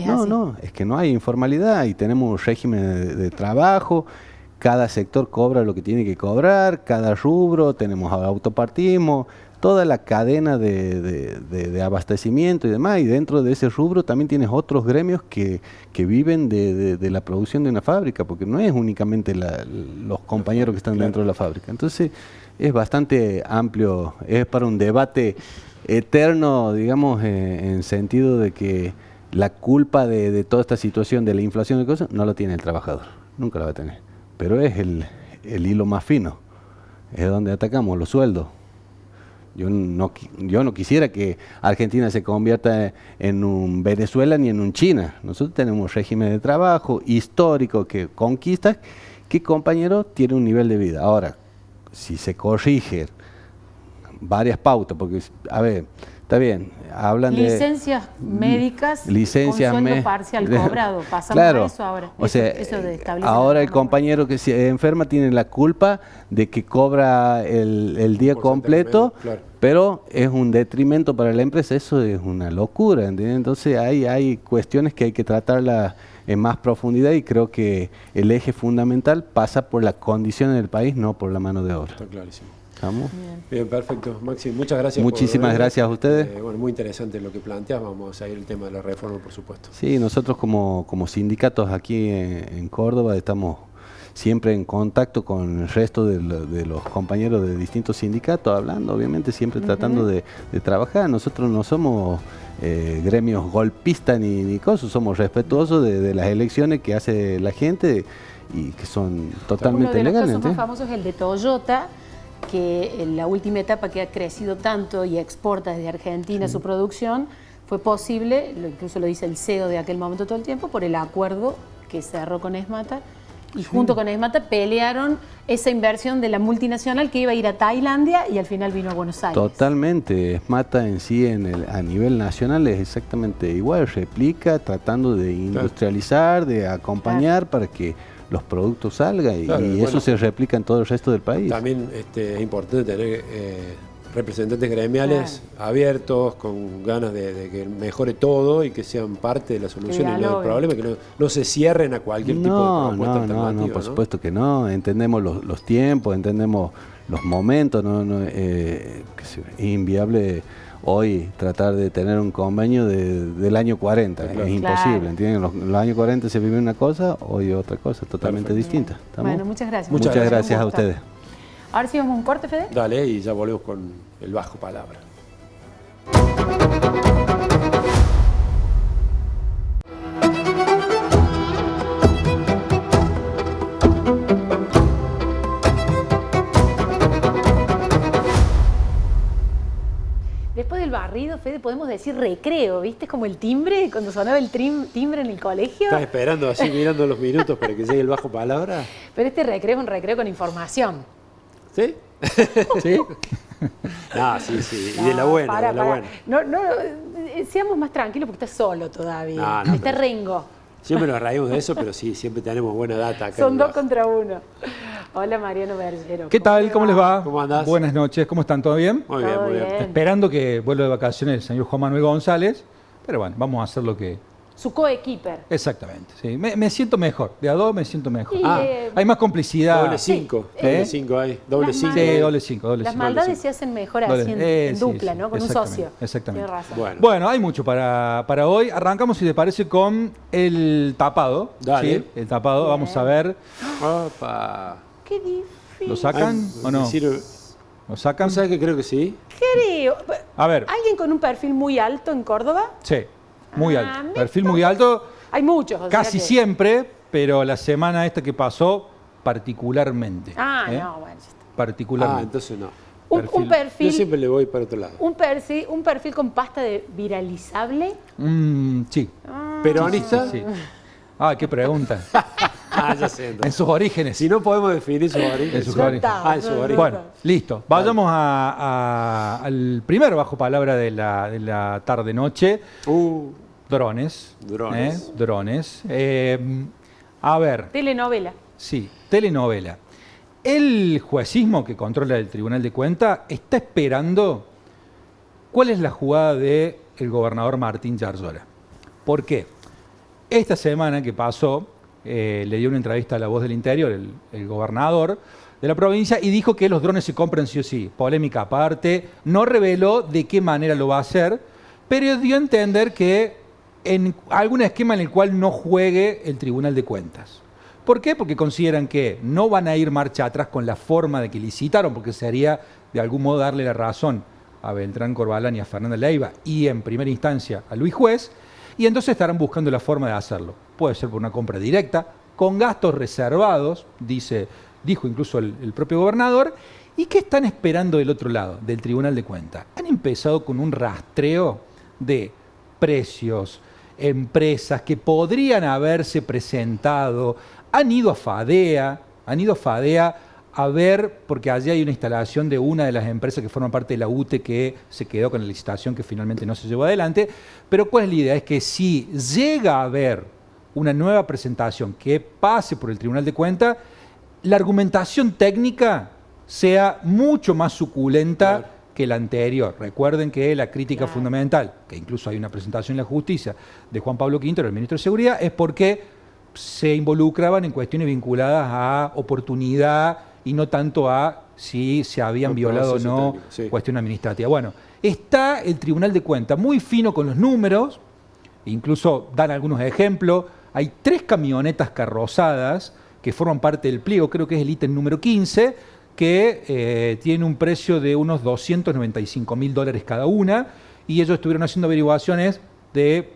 No, es que no hay informalidad, y tenemos un régimen de trabajo, cada sector cobra lo que tiene que cobrar, cada rubro, tenemos autopartismo, toda la cadena de abastecimiento y demás, y dentro de ese rubro también tienes otros gremios que viven de la producción de una fábrica, porque no es únicamente los compañeros que están dentro de la fábrica. Entonces, es bastante amplio, es para un debate eterno, digamos, en sentido de que la culpa de toda esta situación de la inflación y cosas no la tiene el trabajador, nunca la va a tener, pero es el hilo más fino, es donde atacamos los sueldos. Yo no quisiera que Argentina se convierta en un Venezuela ni en un China. Nosotros tenemos un régimen de trabajo histórico que conquista, que compañero tiene un nivel de vida. Ahora, si se corrigen varias pautas, porque, a ver, está bien, hablan licencias médicas con sueldo parcial cobrado, pasamos a eso ahora. O sea, ahora el compañero que se enferma tiene la culpa de que cobra el día completo, pero es un detrimento para la empresa. Eso es una locura, ¿entiendes? Entonces hay cuestiones que hay que tratarlas en más profundidad, y creo que el eje fundamental pasa por las condiciones del país, no por la mano de obra. Está clarísimo. ¿Estamos? Bien, perfecto. Maxi, muchas gracias. Muchísimas gracias a ustedes. Bueno, muy interesante lo que planteas. Vamos a ir el tema de la reforma, por supuesto. Sí, nosotros como sindicatos aquí en Córdoba estamos siempre en contacto con el resto de los compañeros de distintos sindicatos, hablando, obviamente, siempre tratando de trabajar. Nosotros no somos gremios golpistas ni cosas, somos respetuosos de las elecciones que hace la gente y que son totalmente legales. Uno de los casos más famosos es el de Toyota, que en la última etapa, que ha crecido tanto y exporta desde Argentina su producción, fue posible, incluso lo dice el CEO de aquel momento todo el tiempo, por el acuerdo que cerró con ESMATA, Y junto con ESMATA pelearon esa inversión de la multinacional que iba a ir a Tailandia y al final vino a Buenos Aires. Totalmente. ESMATA en sí a nivel nacional es exactamente igual, replica tratando de industrializar, de acompañar para que los productos salgan y eso se replica en todo el resto del país. También es importante tener representantes gremiales abiertos, con ganas de que mejore todo y que sean parte de la solución y no del problema, que no se cierren a cualquier tipo de propuesta alternativa. No, por supuesto que no. Entendemos los tiempos, entendemos los momentos. Es inviable hoy tratar de tener un convenio del año 40. Claro. Es imposible, ¿entienden? Los años 40 se vive una cosa, hoy otra cosa totalmente distinta. ¿Estamos? Bueno, muchas gracias. Muchas gracias a ustedes. Ahora sí vamos a un corte, Fede. Dale, y ya volvemos con el Bajo Palabra. Después del barrido, Fede, podemos decir recreo, ¿viste? Como el timbre, cuando sonaba el timbre en el colegio. ¿Estás esperando así, mirando los minutos para que llegue el Bajo Palabra? Pero este recreo es un recreo con información. ¿Sí? ¿Sí? Sí. Y de la buena, de la buena. No, seamos más tranquilos porque estás solo todavía. Está Ringo. Siempre nos reímos de eso, pero sí, siempre tenemos buena data acá. Son 2 contra 1. Hola, Mariano Bergero. ¿Qué tal? ¿Cómo les va? ¿Cómo andás? Buenas noches, ¿cómo están? ¿Todo bien? Muy bien, muy bien. Esperando que vuelva de vacaciones el señor Juan Manuel González, pero bueno, vamos a hacer lo que... Su coequiper. Exactamente, sí. Me siento mejor, de a 2 me siento mejor. Y, hay más complicidad. Doble 5, doble 5 hay, doble 5. Sí, doble 5. Las maldades se hacen mejor así en dupla, ¿no? Con un socio. Exactamente. Tienes razón. Bueno, hay mucho para hoy. Arrancamos, si te parece, con el tapado. Dale. ¿Sí? El tapado, bien. Vamos a ver. Opa. Qué difícil. ¿Lo sacan o no? ¿Lo sacan? ¿No sabes que creo que sí? Creo. A ver. ¿Alguien con un perfil muy alto en Córdoba? Sí. Muy alto. Perfil muy alto. Hay muchos. Casi siempre, pero la semana esta que pasó, particularmente. No, bueno. Ya está. Particularmente. Entonces no. Un perfil. Yo siempre le voy para otro lado. Un perfil con pasta de viralizable. Sí. ¿Peronista? Sí. Qué pregunta. Ya sé. En sus orígenes. Si no podemos definir sus orígenes. En sus orígenes. En sus orígenes. Bueno, listo. Vayamos al primer bajo palabra de la tarde-noche. Drones. Drones. A ver. Telenovela. Sí, telenovela. El juecismo que controla el Tribunal de Cuentas está esperando cuál es la jugada del gobernador Martín Yarlora. ¿Por qué? Esta semana que pasó, le dio una entrevista a La Voz del Interior, el gobernador de la provincia, y dijo que los drones se compran sí o sí. Polémica aparte, no reveló de qué manera lo va a hacer, pero dio a entender que en algún esquema en el cual no juegue el Tribunal de Cuentas. ¿Por qué? Porque consideran que no van a ir marcha atrás con la forma de que licitaron, porque sería de algún modo darle la razón a Beltrán Corbalán y a Fernanda Leiva y en primera instancia a Luis Juez, y entonces estarán buscando la forma de hacerlo. Puede ser por una compra directa, con gastos reservados, dijo incluso el propio gobernador. ¿Y qué están esperando del otro lado, del Tribunal de Cuentas? Han empezado con un rastreo de precios, empresas que podrían haberse presentado, han ido a FADEA a ver, porque allí hay una instalación de una de las empresas que forman parte de la UTE que se quedó con la licitación que finalmente no se llevó adelante. Pero ¿cuál es la idea? Es que si llega a haber una nueva presentación que pase por el Tribunal de Cuentas, la argumentación técnica sea mucho más suculenta que la anterior. Recuerden que la crítica fundamental, que incluso hay una presentación en la justicia de Juan Pablo Quintero, el ministro de Seguridad, es porque se involucraban en cuestiones vinculadas a oportunidad y no tanto a si se habían violado o no cuestión administrativa. Bueno, está el Tribunal de Cuentas muy fino con los números, incluso dan algunos ejemplos. Hay 3 camionetas carrozadas que forman parte del pliego, creo que es el ítem número 15, que tiene un precio de unos $295.000 cada una, y ellos estuvieron haciendo averiguaciones de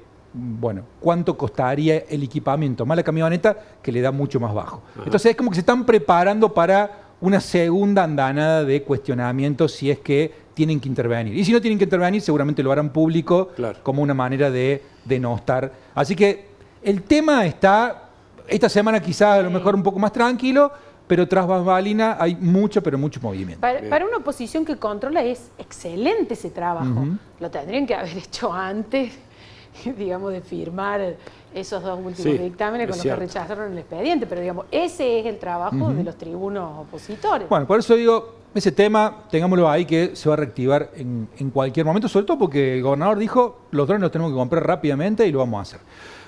cuánto costaría el equipamiento, más la camioneta, que le da mucho más bajo. Entonces es como que se están preparando para una segunda andanada de cuestionamientos si es que tienen que intervenir. Y si no tienen que intervenir, seguramente lo harán público como una manera de denostar. Así que el tema está esta semana quizás a lo mejor un poco más tranquilo, pero tras bambalina hay mucho, pero mucho movimiento. Para una oposición que controla es excelente ese trabajo. Lo tendrían que haber hecho antes, digamos, de firmar esos dos últimos dictámenes con los que rechazaron el expediente, pero digamos, ese es el trabajo de los tribunos opositores. Bueno, por eso digo, ese tema, tengámoslo ahí, que se va a reactivar en cualquier momento, sobre todo porque el gobernador dijo, los drones los tenemos que comprar rápidamente y lo vamos a hacer.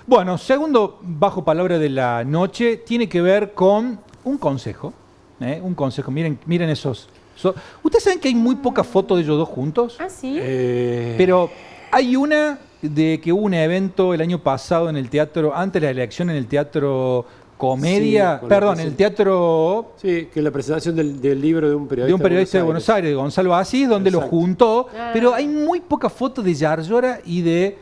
Bueno, segundo bajo palabra de la noche, tiene que ver con un consejo. Un consejo, miren esos. ¿Ustedes saben que hay muy pocas fotos de ellos dos juntos? Ah, sí. Pero hay una de que hubo un evento el año pasado en el teatro, antes de la elección en el Teatro Comedia, perdón, en el teatro... Sí, que la presentación del libro de un periodista de Buenos Aires, de Gonzalo Asís, donde lo juntó, pero hay muy pocas fotos de Yarlora y de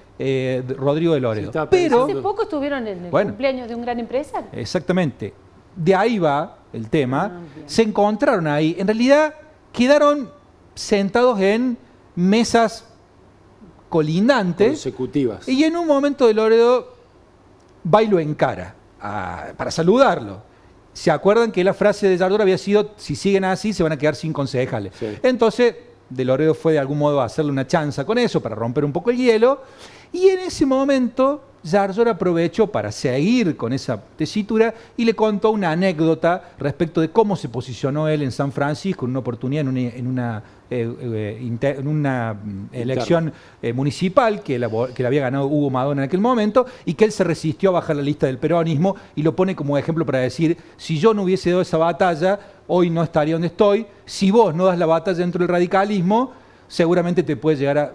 Rodrigo de Loredo. Sí, pero hace poco estuvieron en el cumpleaños de un gran empresario. Exactamente. De ahí va el tema. Se encontraron ahí. En realidad quedaron sentados en mesas colindantes. Consecutivas. Y en un momento de Loredo va y lo encara para saludarlo. ¿Se acuerdan que la frase de Yarlora había sido, si siguen así se van a quedar sin concejales? Sí. Entonces, de Loredo fue de algún modo a hacerle una chanza con eso para romper un poco el hielo. Y en ese momento Yarlora aprovechó para seguir con esa tesitura y le contó una anécdota respecto de cómo se posicionó él en San Francisco en una oportunidad, en una elección municipal que la había ganado Hugo Madonna en aquel momento, y que él se resistió a bajar la lista del peronismo y lo pone como ejemplo para decir, si yo no hubiese dado esa batalla, hoy no estaría donde estoy. Si vos no das la batalla dentro del radicalismo, seguramente te puedes llegar a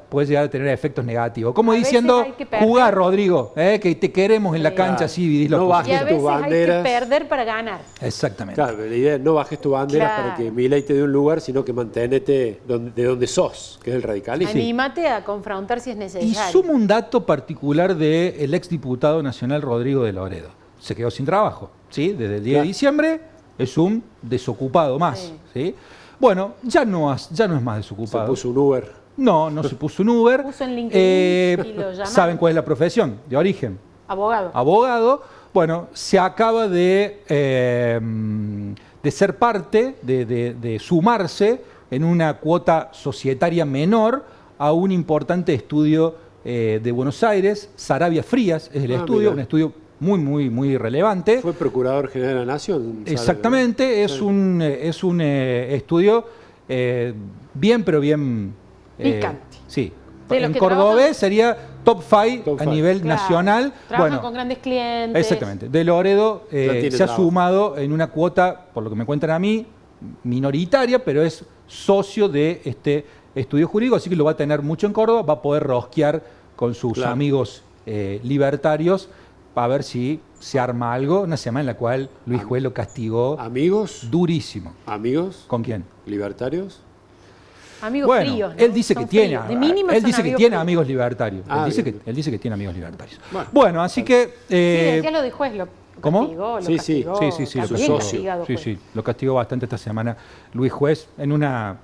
tener efectos negativos. Como diciendo, jugar, Rodrigo, que te queremos en la cancha, así dividís los puntos. Y a veces hay que perder para ganar. Exactamente. Claro, la idea es no bajes tus banderas para que Milei te dé un lugar, sino que manténete de donde sos, que es el radicalismo. Anímate a confrontar si es necesario. Y sumo un dato particular del exdiputado nacional Rodrigo de Loredo. Se quedó sin trabajo, ¿sí? Desde el 10 de diciembre es un desocupado más, ¿sí? Bueno, ya no es más desocupado. ¿Se puso un Uber? No se puso un Uber. Puso en LinkedIn y lo llamaron. ¿Saben cuál es la profesión de origen? Abogado. Bueno, se acaba de ser parte, de sumarse en una cuota societaria menor a un importante estudio de Buenos Aires. Sarabia Frías es el estudio, un estudio muy relevante. Fue Procurador General de la Nación. Exactamente, es un estudio bien, pero bien... picante. Sí. En cordobés sería top 5 a nivel nacional. Trabajan con grandes clientes. Exactamente. De Loredo se ha sumado en una cuota, por lo que me cuentan a mí, minoritaria, pero es socio de este estudio jurídico, así que lo va a tener mucho en Córdoba, va a poder rosquear con sus amigos libertarios a ver si se arma algo, una semana en la cual Luis Juez lo castigó. ¿Amigos? Durísimo. ¿Amigos? ¿Con quién? ¿Libertarios? Amigos fríos, ¿no? Él dice que tiene, amigos libertarios. Él dice que tiene amigos libertarios. Bueno, así que... sí, decía lo de Juez, lo castigó, Sí, lo castigó bastante esta semana Luis Juez en una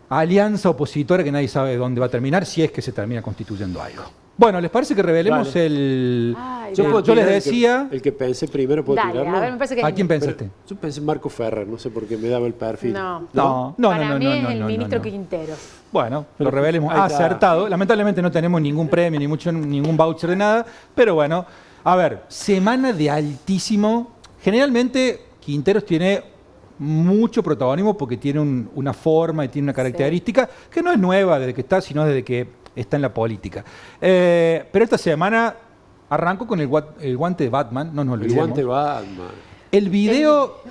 alianza opositora que nadie sabe dónde va a terminar, si es que se termina constituyendo algo. Bueno, ¿les parece que revelemos el...? Yo les decía... El que pensé primero, ¿puedo tirarlo? A ver, me parece que ¿A quién pensaste? Yo pensé en Marco Ferrer, no sé por qué me daba el perfil. No. Para mí es el ministro Quintero. Bueno, lo revelemos. Acertado. Lamentablemente no tenemos ningún premio, ningún voucher de nada, pero bueno. A ver, semana de altísimo. Generalmente Quinteros tiene mucho protagonismo porque tiene una forma y tiene una característica que no es nueva desde que está, sino desde que está en la política. Pero esta semana arrancó con el guante de Batman, no nos olvidemos. El guante de Batman. El video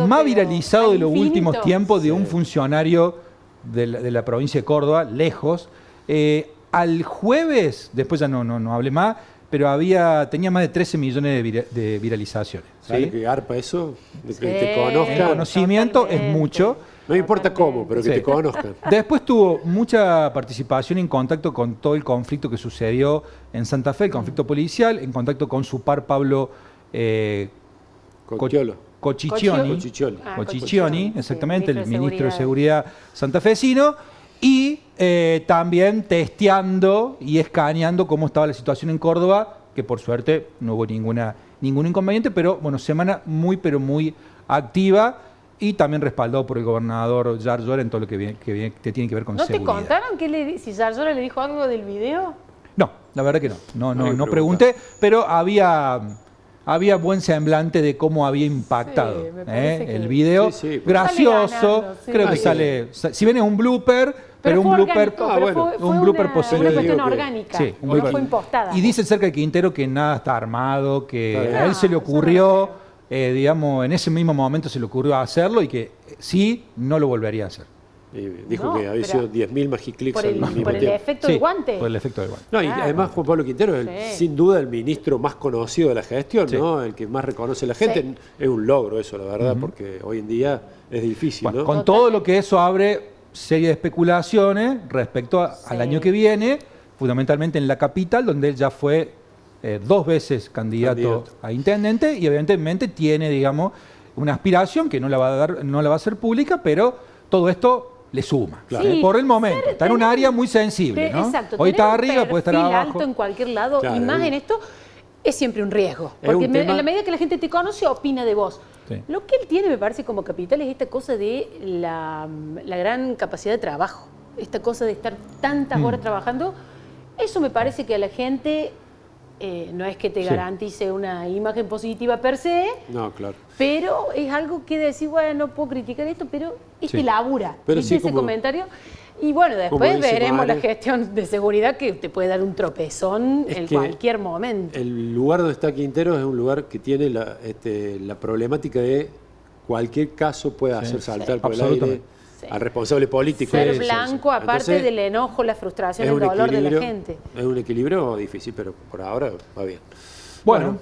más viralizado de los últimos tiempos de un funcionario de la provincia de Córdoba, lejos. Al jueves, después ya no hablé más, pero tenía más de 13 millones de viralizaciones. ¿Sabes qué garpa eso? De que te conozcan. El conocimiento es mucho. No importa cómo, pero que te conozcan. Después tuvo mucha participación en contacto con todo el conflicto que sucedió en Santa Fe, el conflicto policial, en contacto con su par Pablo Cociccioni, exactamente, el ministro de Seguridad santafesino, y también testeando y escaneando cómo estaba la situación en Córdoba que por suerte no hubo ningún inconveniente, pero bueno, semana muy activa y también respaldado por el gobernador Yarlora en todo lo que tiene que ver con ¿No seguridad. te contaron si Yarlora le dijo algo del video? No, la verdad que no pregunté, pero había buen semblante de cómo había impactado Sí, me parece que- el video. Sí, sí, gracioso, sale ganando, sí. creo que si bien es un blooper, pero un fue blooper, orgánico, pero fue un blooper una posible. cuestión Digo que- orgánica, Sí, un no blooper. fue impostada. Y dice cerca de Quintero que nada está armado, que Está bien. a él se le eso no ocurrió, lo digamos, en ese mismo momento se le ocurrió hacerlo y que sí, no lo volvería a hacer. Y dijo No, que había pero sido 10.000 magiclicks por al el, mismo por el tiempo. efecto Sí, del guante. por el efecto del guante. No, y Claro. además Juan Pablo Quintero es Sí. sin duda el ministro más conocido de la gestión, Sí. ¿no? El que más reconoce a la gente. Sí. Es un logro eso, la verdad, porque hoy en día es difícil, Bueno, ¿no? con todo lo que eso abre serie de especulaciones respecto al año que viene, fundamentalmente en la capital, donde él ya fue 2 veces candidato a intendente y evidentemente tiene, digamos, una aspiración que no la va a hacer pública, pero todo esto le suma. Claro. Sí, Por el momento. Está en un tener- área muy sensible, ¿no? Exacto. Hoy está tener un arriba, puede estar perfil abajo. alto en cualquier lado, Claro, y más es un- en esto, es siempre un riesgo. Es Porque un tema- en la medida que la gente te conoce, opina de vos. Sí. Lo que él tiene, me parece, como capital es esta cosa de la gran capacidad de trabajo. Esta cosa de estar tantas horas trabajando. Eso me parece que a la gente no es que te garantice una imagen positiva per se, No, claro. pero es algo que decir, bueno, no puedo criticar esto, pero es Sí. que labura. Pero ¿Viste sí, ese como- comentario? Y bueno, después dice veremos la Mare. gestión de seguridad que te puede dar un tropezón Es en que cualquier momento. El lugar donde está Quintero es un lugar que tiene la problemática de cualquier caso puede hacer saltar por el aire Absolutamente. Sí. al responsable político. Ser de eso. blanco, aparte Entonces, del enojo, la frustración, es el un dolor de la equilibrio- gente. Es un equilibrio difícil, pero por ahora va bien. Bueno,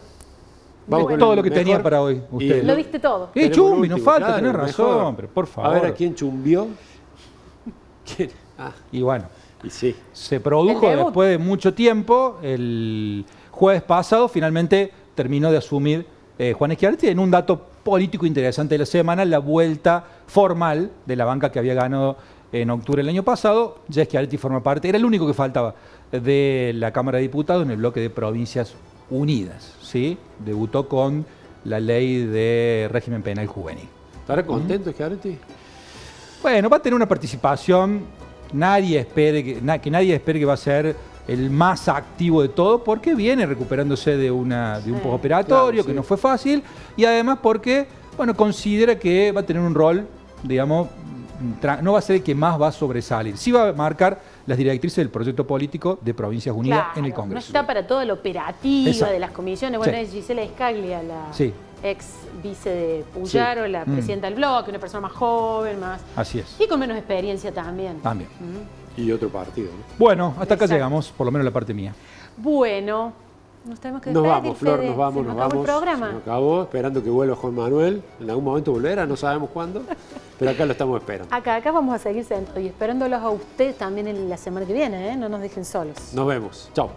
vamos es con todo el lo que mejor. tenía para hoy. Y Usted. Lo diste todo. ¡Qué tenemos chumbi! el Nos último, falta, claro, tenés el razón, mejor. pero por favor. A ver a quién chumbió. ¿Quién? Ah, Y bueno, y sí. se produjo El debut. después de mucho tiempo. El jueves pasado finalmente terminó de asumir Juan Schiaretti en un dato político interesante de la semana, la vuelta formal de la banca que había ganado en octubre del año pasado. Ya Schiaretti forma parte, era el único que faltaba de la Cámara de Diputados en el bloque de Provincias Unidas. ¿Sí? Debutó con la ley de régimen penal juvenil. ¿Estará contento Schiaretti? Bueno, va a tener una participación, que nadie espere que va a ser el más activo de todo, porque viene recuperándose de un postoperatorio, claro, que sí. no fue fácil, y además porque, bueno, considera que va a tener un rol, digamos, no va a ser el que más va a sobresalir. Sí va a marcar las directrices del proyecto político de Provincias Unidas en el Claro, Congreso. no está para toda la operativa Exacto. de las comisiones. Bueno, Sí. es Gisela Escaglia, la Sí. ex vice de Puyaro, la presidenta del bloque, una persona más joven, más Así es. y con menos experiencia también. También. Y otro partido, ¿no? Bueno, hasta acá Exacto. llegamos, por lo menos la parte mía. Bueno, nos tenemos que Nos despedir, vamos, Flor, Fede. nos vamos, Se nos acabó vamos. el programa. Se nos acabó, esperando que vuelva Juan Manuel. En algún momento volverá, no sabemos cuándo, pero acá lo estamos esperando. Acá vamos a seguir sentados y esperándolos a ustedes también en la semana que viene, ¿eh? No nos dejen solos. Nos vemos. Chao.